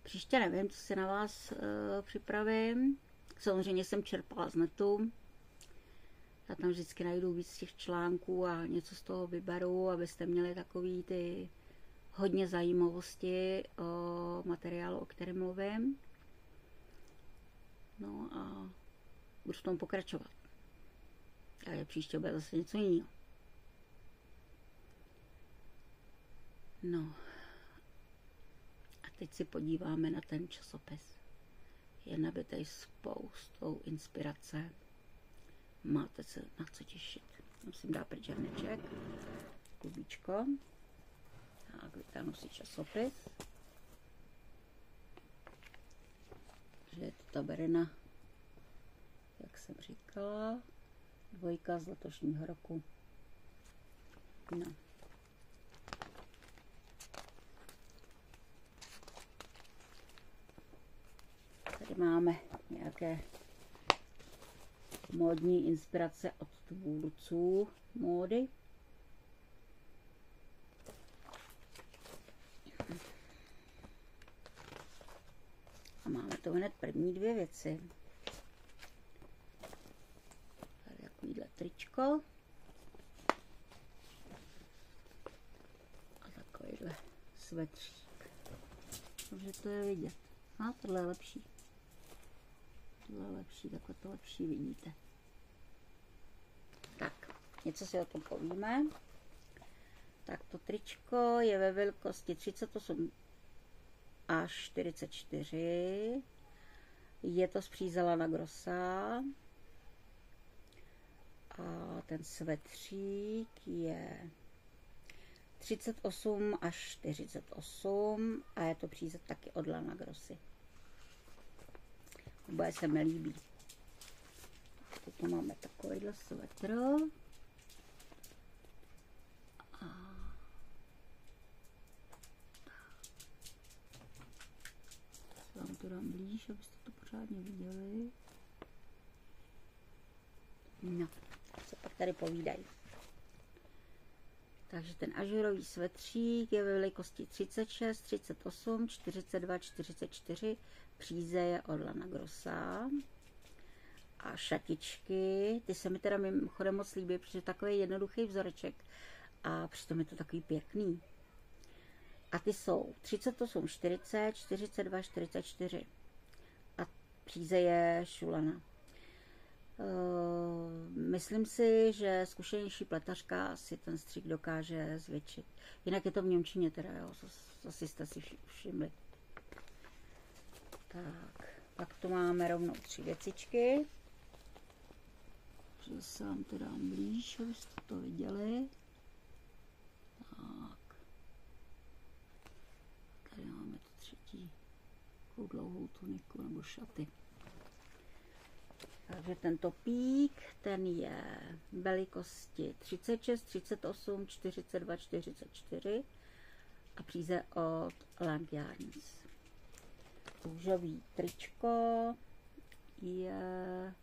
Speaker 1: Příště nevím, co si na vás připravím. Samozřejmě jsem čerpala z netu. Já tam vždycky najdu víc těch článků a něco z toho vyberu, abyste měli takový ty hodně zajímavosti o materiálu, o kterém mluvím. No a budu v tom pokračovat. Ale příště bude zase něco jiného. No. A teď si podíváme na ten časopis. Je nabitej spoustou inspirace. Máte se na co těšit. Musím dát pryč hrneček. Kubíčko. Tak, vytáhnu si časopis. Že je to ta berena, jak jsem říkala, 2 z letošního roku. No. Tady máme nějaké módní inspirace od tvůrců módy. A máme to hned první 2 věci. Tady takovýhle tričko. A takovýhle svetřík. Takže to je vidět. A tohle je lepší. Tohle je lepší, takhle to lepší vidíte. Tak, něco si o tom povíme. Tak to tričko je ve velikosti 38 až 44. Je to z příze Lana Grossa. A ten svetřík je 38 až 48 a je to příze taky od Lana Grossy. Oboje se mi líbí. Toto máme takovýhle svetr. Vám to dám blíž, abyste to pořádně viděli. No, co pak tady povídají. Takže ten ažurový svetřík je ve velikosti 36, 38, 42, 44. Příze je od Lana Grossa. A šatičky, ty se mi teda mimochodem moc líbí, protože je takový jednoduchý vzoreček. A přitom je to takový pěkný. A ty jsou 38, 40, 42, 44. A příze je šulana. Myslím si, že zkušenější pletařka si ten střík dokáže zvětšit. Jinak je to v němčině teda, jo, zase jste si všimli. Tak, pak tu máme rovnou 3 věcičky. Že se vám to dám blíž, abyste to viděli. Tak. Tady máme tu třetí dlouhou tuniku nebo šaty. Takže ten topík, ten je velikosti 36, 38, 42, 44 a příze od Lang Yarns. Růžový tričko je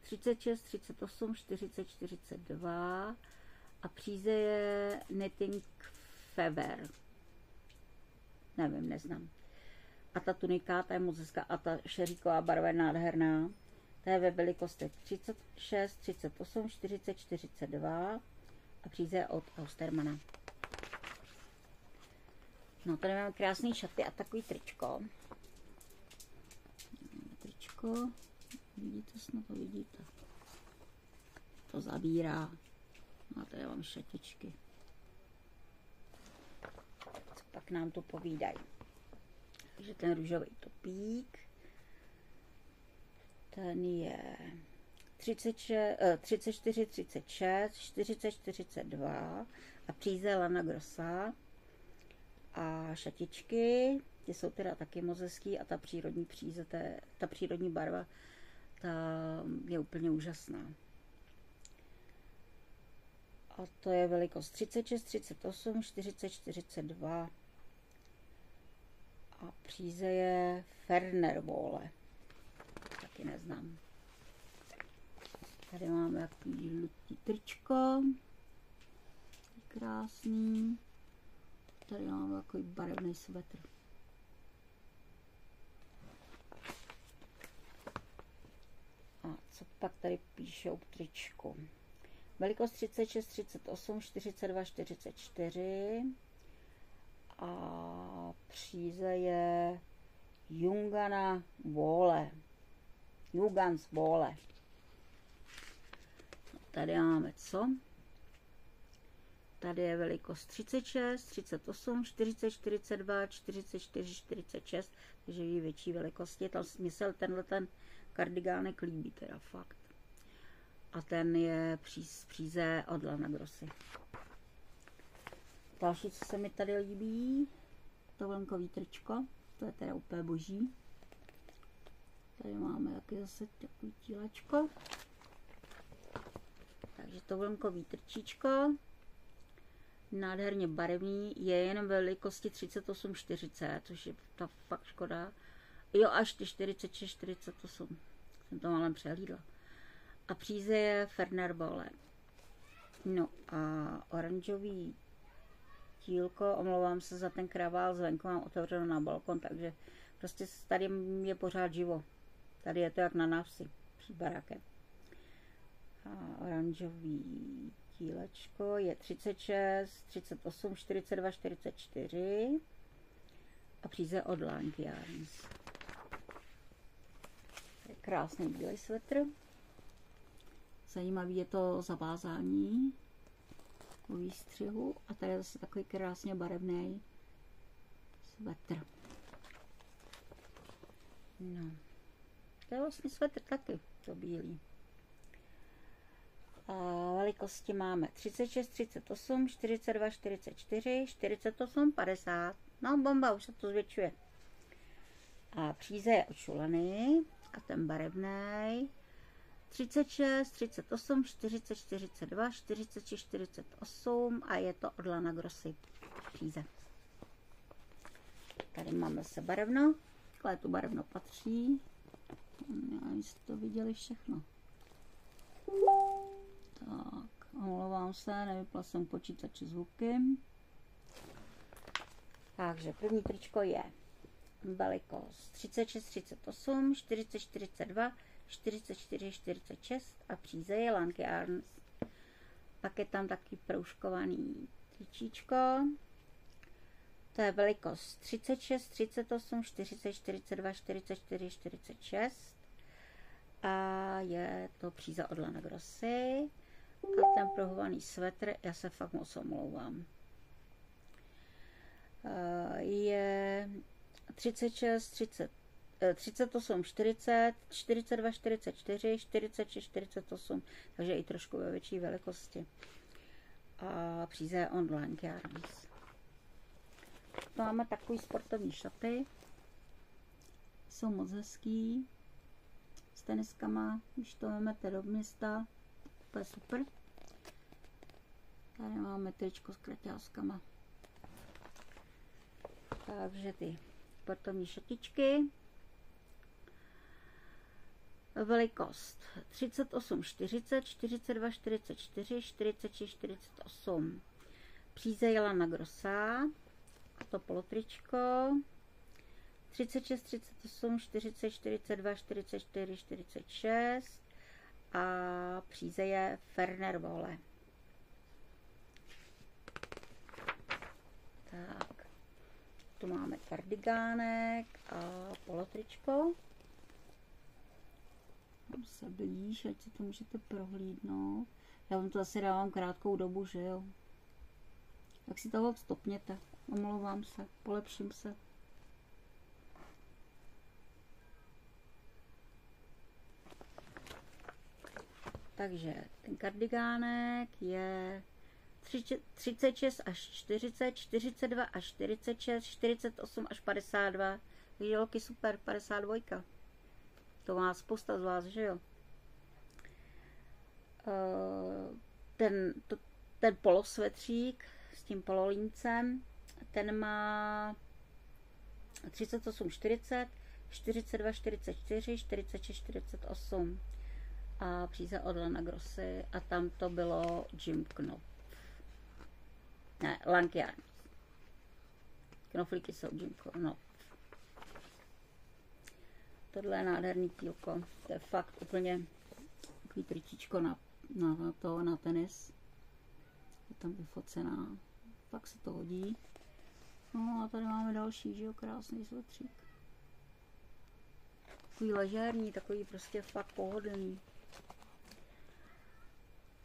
Speaker 1: 36, 38, 40, 42 a příze je Knitting Feather. Nevím, neznám. A ta tunika, ta je moc hezká a ta šeříková barva je nádherná. To je ve velikosti 36, 38, 40, 42 a příze je od Austermana. No, tady máme krásný šaty a takový tričko. Tričko, vidíte, snad to vidíte. To zabírá. No a tady mám šatičky. Co pak nám to povídají. Takže ten růžový topík Ten je 34, 36, 40, 42 a příze Lana Grossa. A šatičky, ty jsou teda taky moc hezký a ta přírodní příze, ta přírodní barva, ta je úplně úžasná. A to je velikost 36, 38, 40, 42 a příze je Fernerwolle. Taky neznám. Tady máme jaký žlutý tričko. Krásný. Tady máme takový barevný svetr. A co pak tady píšou k tričku? Velikost 36, 38, 42, 44 a příze je Jungans Wolle. Tady máme co? Tady je velikost 36, 38, 40, 42, 44, 46, takže je větší velikosti. Tam smysl ten kardigánek líbí teda fakt. A ten je příze od Lana Grossy. Další, co se mi tady líbí, to vlnkový tričko, to je teda úplně boží. Tady máme taky zase takový tílečko. Takže to vlnkový tričíčko, nádherně barevný, je jen velikosti 38-40, což je ta fakt škoda. Jo, až ty 46-48, jsem to málem přehlídla. A příze je Fernerwolle. No a oranžový tílko, omlouvám se za ten kravál, zvenku mám otevřeno na balkon, takže prostě tady je pořád živo. Tady je to jak na návsi před barákem. A oranžový tílečko je 36, 38, 42, 44 a příze od Lanky Yarns. Je krásný bílý svetr. Zajímavý je to zavázání po výstřihu a tady je zase takový krásně barevný svetr. No. To je vlastně svetr taky, to bílý. A velikosti máme 36, 38, 42, 44, 48, 50. No bomba, už se to zvětšuje. A příze je od Šulany a ten barevný 36, 38, 40, 42, 46, 48 a je to od Lana Grossy příze. Tady máme se barevno, ale tu barevno patří. Já jste to viděli všechno. Tak, omlouvám se, nevypla jsem počítače zvukem. Takže první tričko je velikost 36, 38, 40, 42, 44, 46 a příze je Lanky Yarns. Pak je tam taky proužkovaný tričíčko. To je velikost 36, 38, 40, 42, 44, 46 a je to příze od Lana Grossy. A ten prouhovaný svetr, já se fakt moc omlouvám, je 36, 30, 38, 40, 42, 44, 46, 48, takže i trošku ve větší velikosti. A příze je od Lanky Yarns. Máme takový sportovní šaty, jsou moc hezký, s teniskama, když to vezmete do města, to je super. Tady máme tričko s kraťáskama. Takže ty sportovní šatičky. Velikost 38, 40, 42, 44, 46, 48. Příze je Lana Grossa. A to polotričko 36, 38, 40, 42, 44, 46 a příze je Fernerwolle. Tak, tu máme kardigánek a polotričko. Tam se blíž, ať si to můžete prohlídnout. Já vám to asi dávám krátkou dobu, že jo. Tak si toho stopněte. Omlouvám se, polepším se. Takže ten kardigánek je 36 až 40, 42 až 46, 48 až 52. Takže holky, super, 52. To má spousta z vás, že jo? Ten polosvetřík s tím pololíncem, ten má 38, 40, 42, 44, 46, 48 a příze od Lana Grossy a tam to bylo Jim Knopf. Ne, Lankyard. Knoflíky jsou Jim Knopf. Tohle je nádherný tílko. To je fakt úplně takový tričíčko na tenis. Je tam vyfocená. Fakt se to hodí. No a tady máme další, že jo, krásný svetřík. Takový ležérní, takový prostě fakt pohodlný.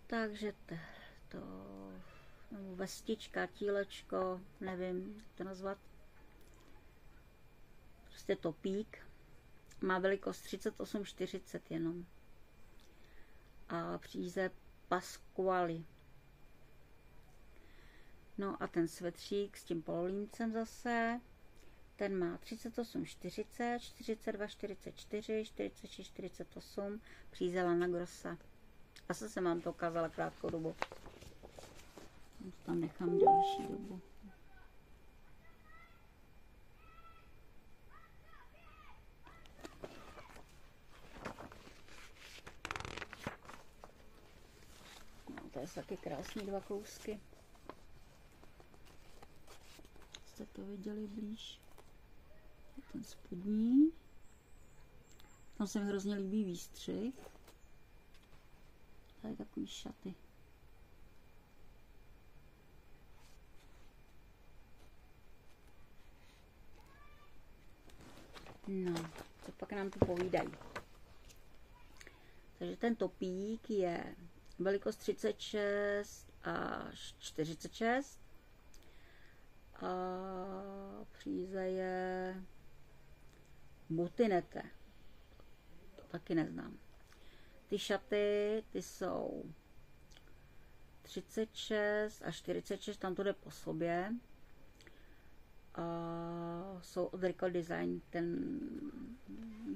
Speaker 1: Takže to vestička, tílečko, nevím, jak to nazvat. Prostě topík. Má velikost 38-40 jenom. A příze Pasquali. No a ten svetřík s tím pololíncem zase, ten má 38-40, 42-44, 46-48, příze Lana Grossa. Asi jsem vám to ukázala krátkou dobu. Tam nechám další dobu. No, to je taky krásný dva kousky. Jste to viděli blíž. Ten spodní. Tam se mi hrozně líbí výstřih. Tady takový šaty. No, co pak nám tu povídají. Takže ten topík je velikost 36 až 46 a příze je butinete. To taky neznám. Ty šaty, ty jsou 36 až 46, tam to jde po sobě. A jsou od Record Design ten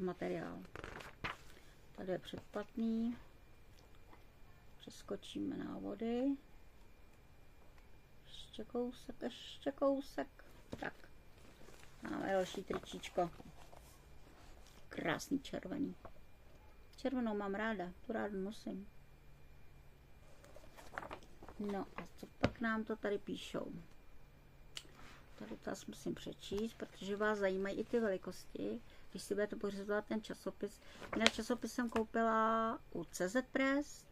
Speaker 1: materiál. Tady je předplatný. Přeskočíme návody. Ještě kousek, ještě kousek. Tak. Máme další tričíčko. Krásný červený. Červenou mám ráda, tu ráda nosím. No a co pak nám to tady píšou? Tady to musím přečíst, protože vás zajímají i ty velikosti, když si budete pořizovat ten časopis. Jinak časopis jsem koupila u CZ Press.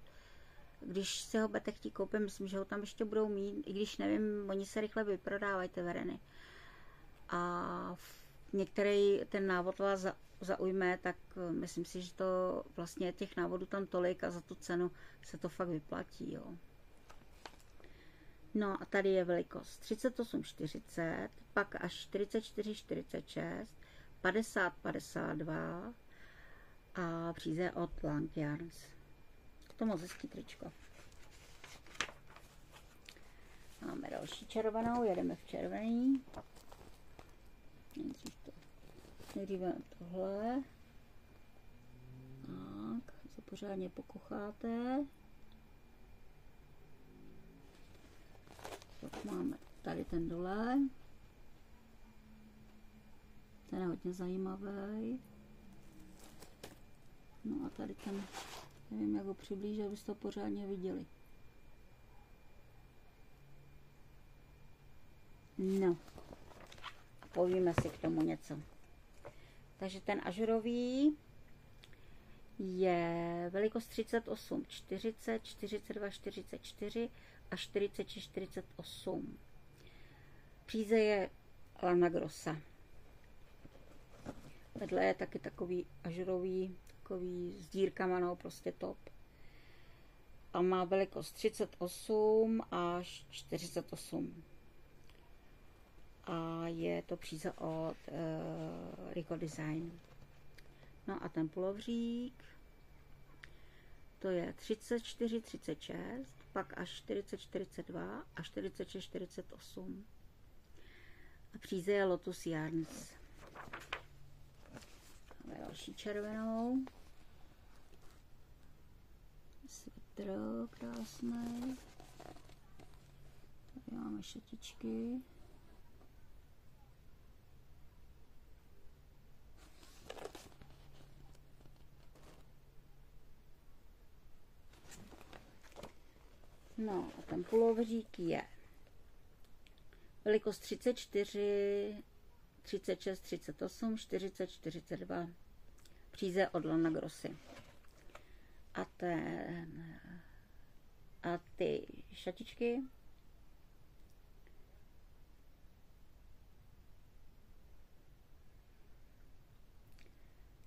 Speaker 1: Když si ho budete chtít koupit, myslím, že ho tam ještě budou mít, i když nevím, oni se rychle vyprodávají ty vereny. A některý ten návod vás zaujme, tak myslím si, že to vlastně těch návodů tam tolik a za tu cenu se to fakt vyplatí, jo. No a tady je velikost 38-40, pak až 44-46, 50-52 a příze od Lankyards. To moc hezký tričko. Máme další červenou, jedeme v červený. Nejdříve tohle. Tak, se pořádně pokucháte. Tak máme tady ten dole. Ten je hodně zajímavý. No a tady ten, nevím, jak ho přiblížit, abyste to pořádně viděli. No, a povíme si k tomu něco. Takže ten ažurový je velikost 38, 40, 42, 44 a 46, 48. Příze je Lana Grossa. Vedle je taky takový ažurový, takový s dírkama, no prostě top. A má velikost 38 až 48. A je to příze od Record Design. No a ten pulovřík, to je 34, 36, pak až 40, 42 a 46, 48. A příze je Lotus Yarns. Máme další červenou. Svitr krásný. Tady máme šatičky. No a ten pulovřík je velikost 34, 36, 38, 40, 42. Příze od Lana Grossy. A ty šatičky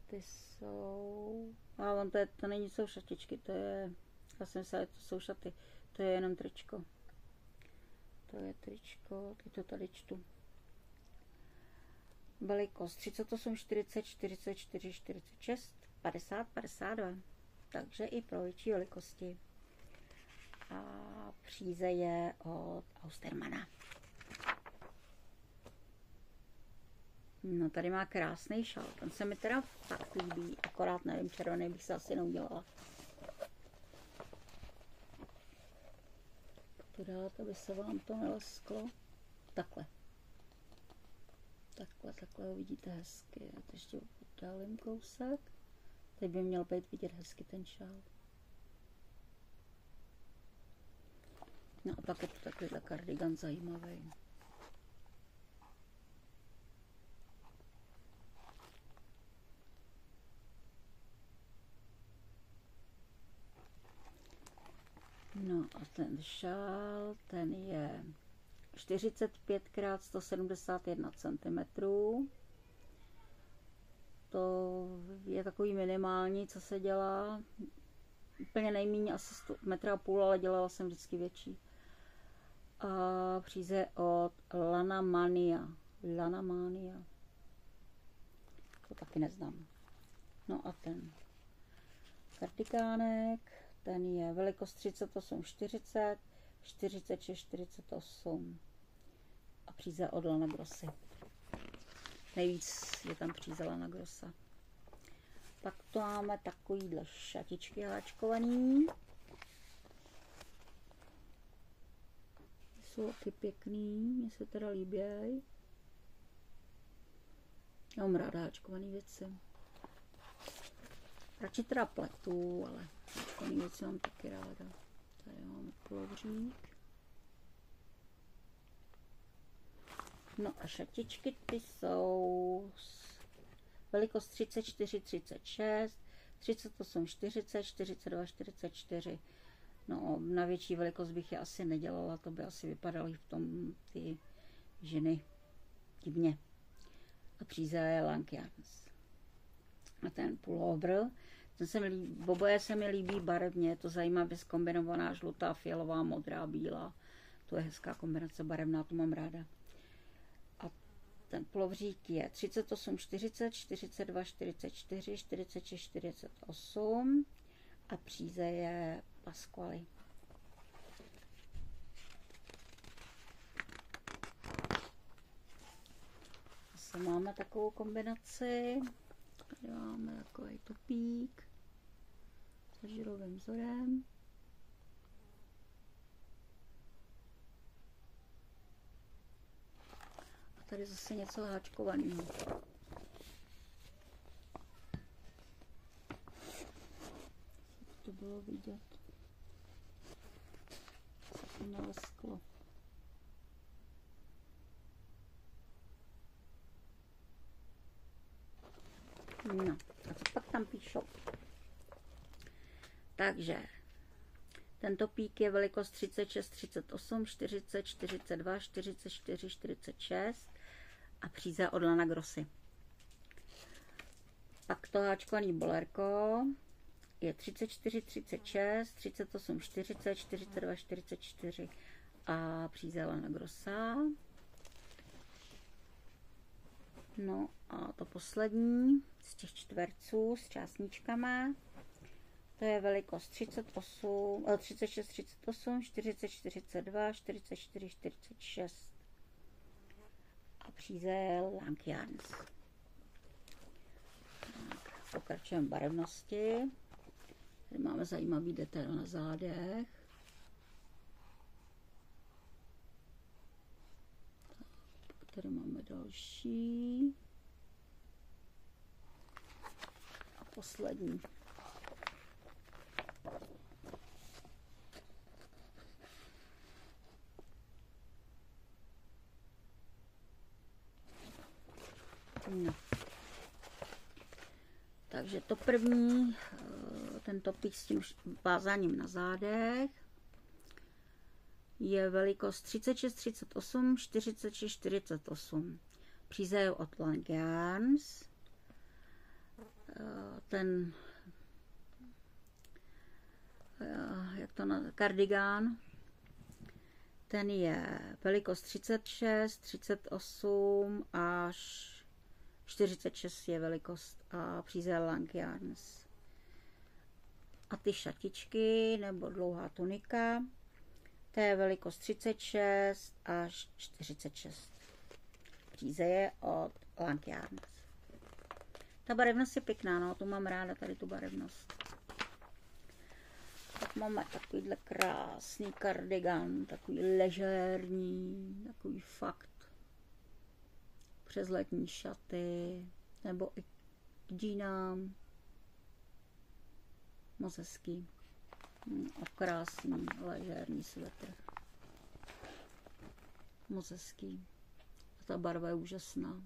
Speaker 1: ty jsou... A on to není, jsou šatičky, to je... Já jsem myslela, to jsou šaty. To je jenom tričko. To je tričko, teď to tady čtu. Velikost 38, 40, 44, 46, 50, 52. Takže i pro větší velikosti. A příze je od Austermana. No tady má krásný šal. Ten se mi teda fakt líbí, akorát nevím, červený bych se asi neudělala. To dát, aby se vám to nelesklo. Takhle. Takhle ho vidíte hezky. Já to ještě oddálím kousek. Teď by měl být vidět hezky ten šál. No a pak je to takovýhle kardigan zajímavý. No a ten šál, ten je 45 x 171 cm. To je takový minimální, co se dělá. Úplně nejméně asi 1,5 metru, ale dělala jsem vždycky větší. A příze od Lana Mania. To taky neznám. No a ten kardigánek, ten je velikost 38, 40, 46, 48. A příze od Lana Grossy. Nejvíc je tam příze Lana Grossa. Pak tu máme takovýhle šatičky háčkovaný. Jsou taky pěkný, mně se teda líbějí. Já mám ráda háčkovaný věci. Radši teda pletu, ale háčkovaný věci mám taky ráda. Tady máme pulovřík. No a šatičky ty jsou velikost 34, 36, 38, 40, 42, 44. No, na větší velikost bych je asi nedělala, to by asi vypadaly v tom ty ženy divně. A příze je Lankians. A ten pullover, oboje se mi líbí barevně, je to zajímavě zkombinovaná žlutá, fialová, modrá, bílá. To je hezká kombinace barevná, to mám ráda. A ten pullovřík je 38, 40, 42, 44, 46, 48 a příze je Pasquale. Zase máme takovou kombinaci. Tady máme takový topík s žírovým vzorem. A tady zase něco háčkovaného. To bylo vidět. To nalesklo. No, a co pak tam píšou? Takže tento pík je velikost 36, 38, 40, 42, 44, 46 a příze od Lana Grossy. Pak to háčkovaný bolerko je 34, 36, 38, 40, 42, 44 a příze Lana Grossa. No a to poslední z těch čtverců s čásničkama To je velikost 36, 38, 40, 42, 44, 46. A přízel Lankians. Pokračujeme v barevnosti. Tady máme zajímavý detail na zádech. Tak, tady máme další. A poslední. No. Takže to první, ten topík s tím vázáním na zádech, je velikost 36, 38, 46, 48. Přízel od Lankians. Ten kardigán, ten je velikost 36, 38 až 46 je velikost a přízel Lankians. A ty šatičky nebo dlouhá tunika, to je velikost 36 až 46. Příze je od Lankians. Ta barevnost je pěkná, no, tu mám ráda, tady tu barevnost. Tak máme takovýhle krásný kardigan, takový ležérní, takový fakt přes letní šaty, nebo i k džínám. Moc hezký. A krásný ležérní svetr. Moc hezký. A ta barva je úžasná.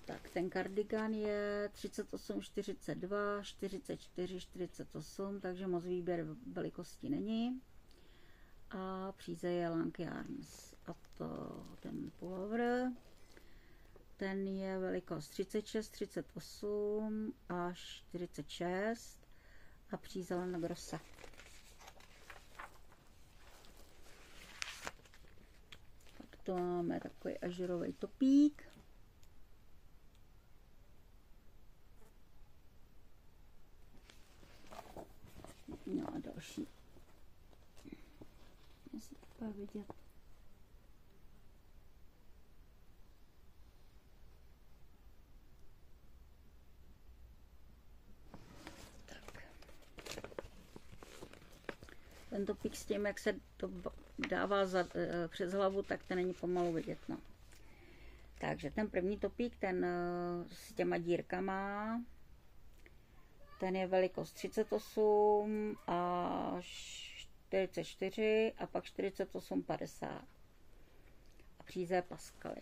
Speaker 1: Tak ten kardigan je 38, 42, 44, 48, takže moc výběr velikosti není. A příze je Lankians. A ten pullover, ten je velikost 36, 38 až 46 a příze na Grossa. Tak to máme takový ažurový topík. No a další. Jestli to bude vidět. Tak. Tento pík s tím, jak se to dává přes hlavu, tak to není pomalu vidět. No. Takže ten první topík, ten s těma dírkama, ten je velikost 38 až 44 a pak 48, 50. A příze Pascaly.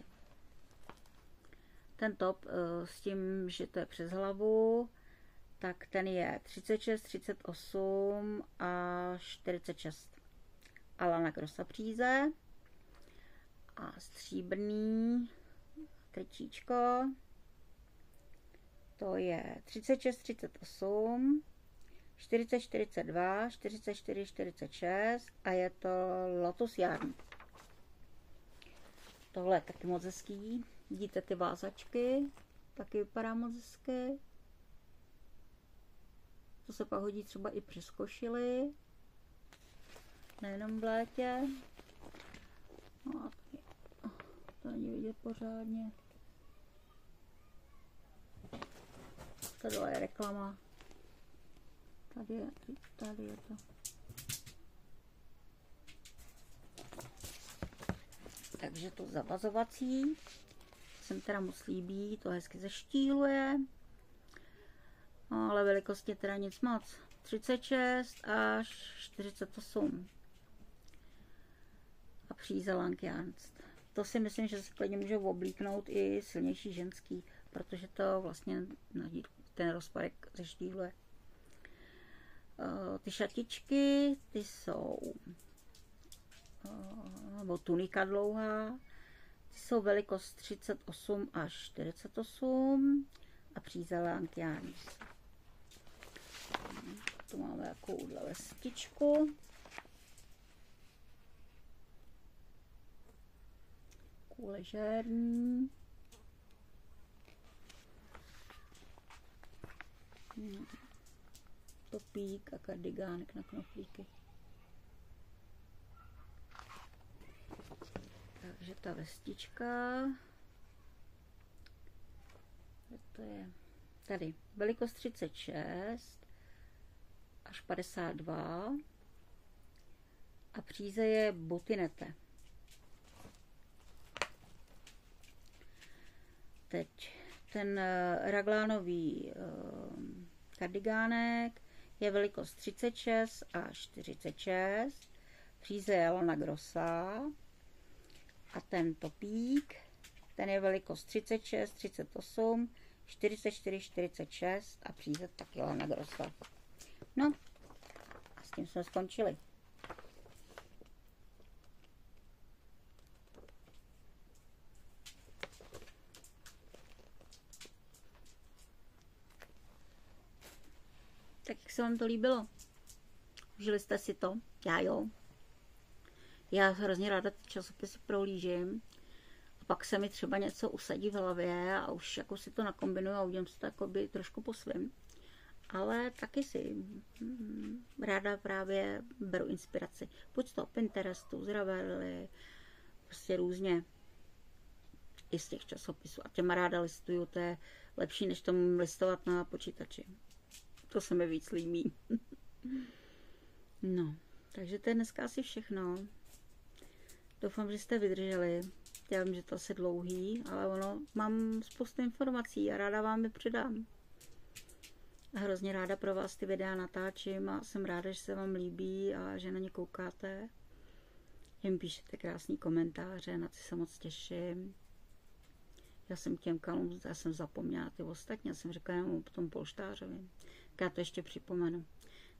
Speaker 1: Ten top s tím, že to je přes hlavu, tak ten je 36, 38 až 46. Alana Grossa příze. A stříbrný tričíčko. To je 36, 38, 40, 42, 44, 46 a je to Lotus Yarn. Tohle je taky moc hezký. Vidíte ty vázačky, taky vypadá moc hezky. To se pak hodí třeba i přes košili, nejenom v létě. No a to není vidět pořádně. Tady je reklama. Tady je to. Takže to zavazovací se mi teda moc líbí, to hezky zeštíluje. No, ale velikosti teda nic moc. 36 až 48. A příze Lankians. To si myslím, že se klidně můžou oblíknout i silnější ženský, protože to vlastně ten rozparek zeštíluje. Ty šatičky, ty jsou nebo tunika dlouhá, ty jsou velikost 38 až 48 a příze Lankians. Tu máme takovouhle vestičku. Ležérní. Topík a kardigánek na knoflíky. Takže ta vestička, to je tady velikost 36 až 52 a příze je botinete. Teď ten raglánový kardigánek je velikost 36 až 46, příze je lana grossa a ten topík, ten je velikost 36, 38, 44, 46 a příze taky lana grossa. No, a s tím jsme skončili. Tak jak se vám to líbilo? Užili jste si to? Já jo. Já hrozně ráda ty časopisy prohlížím. A pak se mi třeba něco usadí v hlavě a už jako si to nakombinuju a udělám si to jakoby trošku po svým. Ale taky si ráda právě beru inspiraci. Buď z toho Pinterestu, z Ravelry, prostě různě i z těch časopisů. A těma ráda listuju, to je lepší, než tomu listovat na počítači. To se mi víc líbí. No, takže to je dneska asi všechno. Doufám, že jste vydrželi. Já vím, že to asi dlouhý, ale ono, mám spoustu informací a ráda vám je předám. A hrozně ráda pro vás ty videa natáčím a jsem ráda, že se vám líbí a že na ně koukáte. Jim píšete krásný komentáře, na ty se moc těším. Já jsem těm kalům, já jsem zapomněla ty ostatní, já jsem řekla jenom o tom polštářovi. Tak já to ještě připomenu.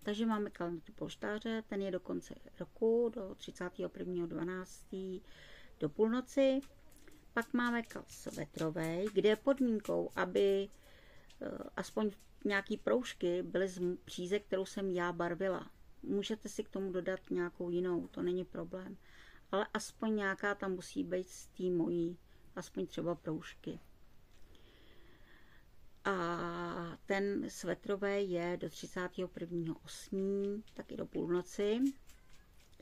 Speaker 1: Takže máme kal na ty polštáře, ten je do konce roku, do 31.12. do půlnoci. Pak máme kal svetrovej, kde je podmínkou, aby aspoň nějaký proužky byly z příze, kterou jsem já barvila. Můžete si k tomu dodat nějakou jinou, to není problém. Ale aspoň nějaká tam musí být z té mojí, aspoň třeba proužky. A ten svetrový je do 31.8., taky do půlnoci.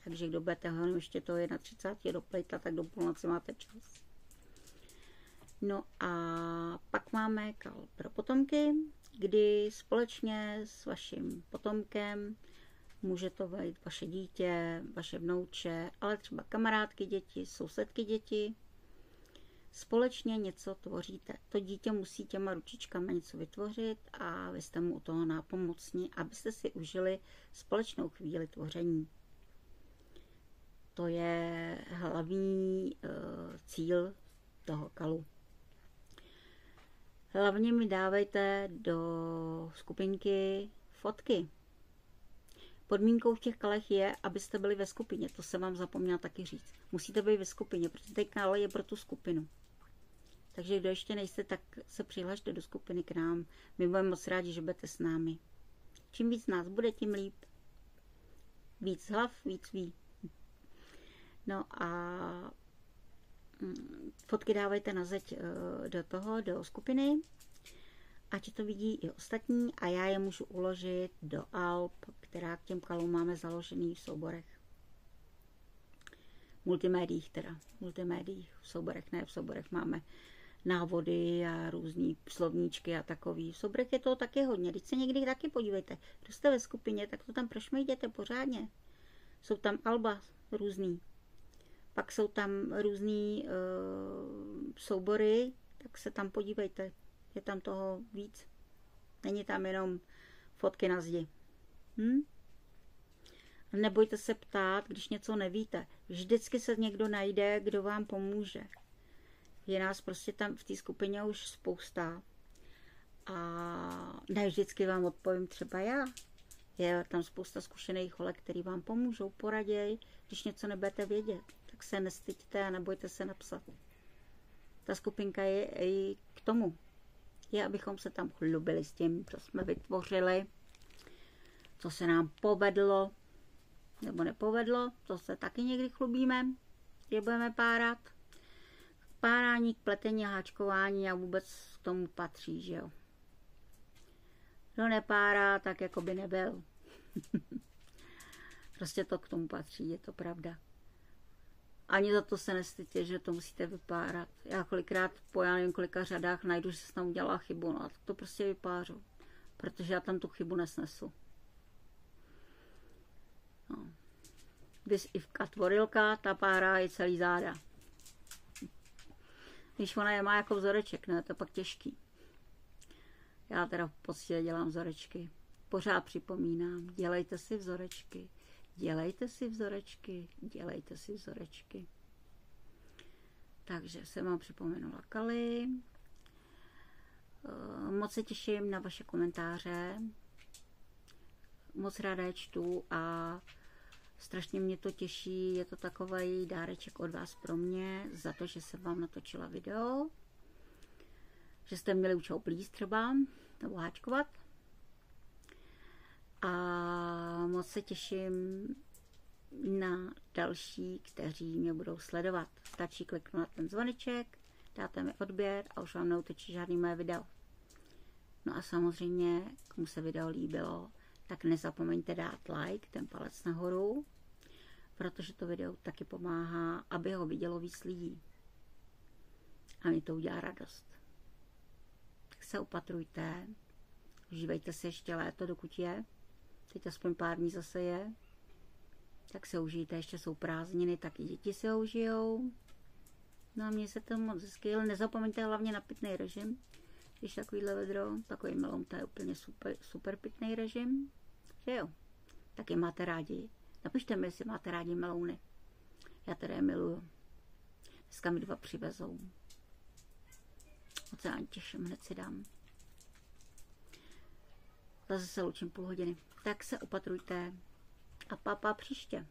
Speaker 1: Takže kdo budete hlavně ještě to 31. do plejta, tak do půlnoci máte čas. No a pak máme kal pro potomky, kdy společně s vaším potomkem může to být vaše dítě, vaše vnouče, ale třeba kamarádky děti, sousedky děti. Společně něco tvoříte. To dítě musí těma ručičkama něco vytvořit a vy jste mu u toho nápomocní, abyste si užili společnou chvíli tvoření. To je hlavní cíl toho kalu. Hlavně mi dávejte do skupinky fotky. Podmínkou v těch kalech je, abyste byli ve skupině. To jsem vám zapomněla taky říct. Musíte být ve skupině, protože ten kal je pro tu skupinu. Takže kdo ještě nejste, tak se přihlašte do skupiny k nám. My budeme moc rádi, že budete s námi. Čím víc nás bude, tím líp. Víc hlav, víc ví. No a fotky dávejte na zeď do skupiny, ať to vidí i ostatní a já je můžu uložit do alb, která k těm kalům máme založený v souborech. Multimédiích teda. Multimédiích v souborech, ne v souborech máme návody a různý slovníčky a takový. V souborech je toho taky hodně. Když se někdy taky podívejte, kdo jste ve skupině, tak to tam prošmejděte pořádně. Jsou tam alba různý. Pak jsou tam různý soubory, tak se tam podívejte. Je tam toho víc. Není tam jenom fotky na zdi. Nebojte se ptát, když něco nevíte. Vždycky se někdo najde, kdo vám pomůže. Je nás prostě tam v té skupině už spousta. A ne vždycky vám odpovím třeba já. Je tam spousta zkušených holek, který vám pomůžou, poraděj, když něco nebudete vědět. Tak se nestyďte a nebojte se napsat. Ta skupinka je i k tomu. Je, abychom se tam chlubili s tím, co jsme vytvořili, co se nám povedlo, nebo nepovedlo, to se taky někdy chlubíme, že budeme párat. Párání, pletení, háčkování a vůbec k tomu patří, že jo. Kdo nepárá, tak jako by nebyl. Prostě to k tomu patří, je to pravda. Ani za to se nestyďte, že to musíte vypárat. Já kolikrát po já nevím kolika řadách najdu, že jsem tam udělala chybu, no a tak to prostě vypářu. Protože já tam tu chybu nesnesu. No. Když Ivka Tvorilka, ta párá je celý záda. Když ona je má jako vzoreček, ne, to je pak těžký. Já teda v podstatě dělám vzorečky. Pořád připomínám, dělejte si vzorečky. Dělejte si vzorečky, dělejte si vzorečky. Takže jsem vám připomenula Kali. Moc se těším na vaše komentáře. Moc ráda je čtu a strašně mě to těší. Je to takový dáreček od vás pro mě za to, že jsem vám natočila video. Že jste měli učit plíst třeba, nebo háčkovat. A moc se těším na další, kteří mě budou sledovat. Stačí kliknout na ten zvoneček, dáte mi odběr a už vám neutočí žádný mé video. No a samozřejmě, komu se video líbilo, tak nezapomeňte dát like, ten palec nahoru, protože to video taky pomáhá, aby ho vidělo víc lidí. A mě to udělá radost. Tak se opatrujte, užívejte si ještě léto, dokud je. Teď aspoň pár dní zase je. Tak se užijte, ještě jsou prázdniny, tak i děti se ho užijou. No a mně se to moc hezky, ale nezapomeňte hlavně na pitný režim. Když takovýhle vedro, takový meloun, to je úplně super pitný režim. Že jo? Taky máte rádi. Napište mi, jestli máte rádi melouny. Já teda je miluju. Dneska mi 2 přivezou. Moc se ani těším, hned si dám. Zase se loučím půl hodiny. Tak se opatrujte a papa příště.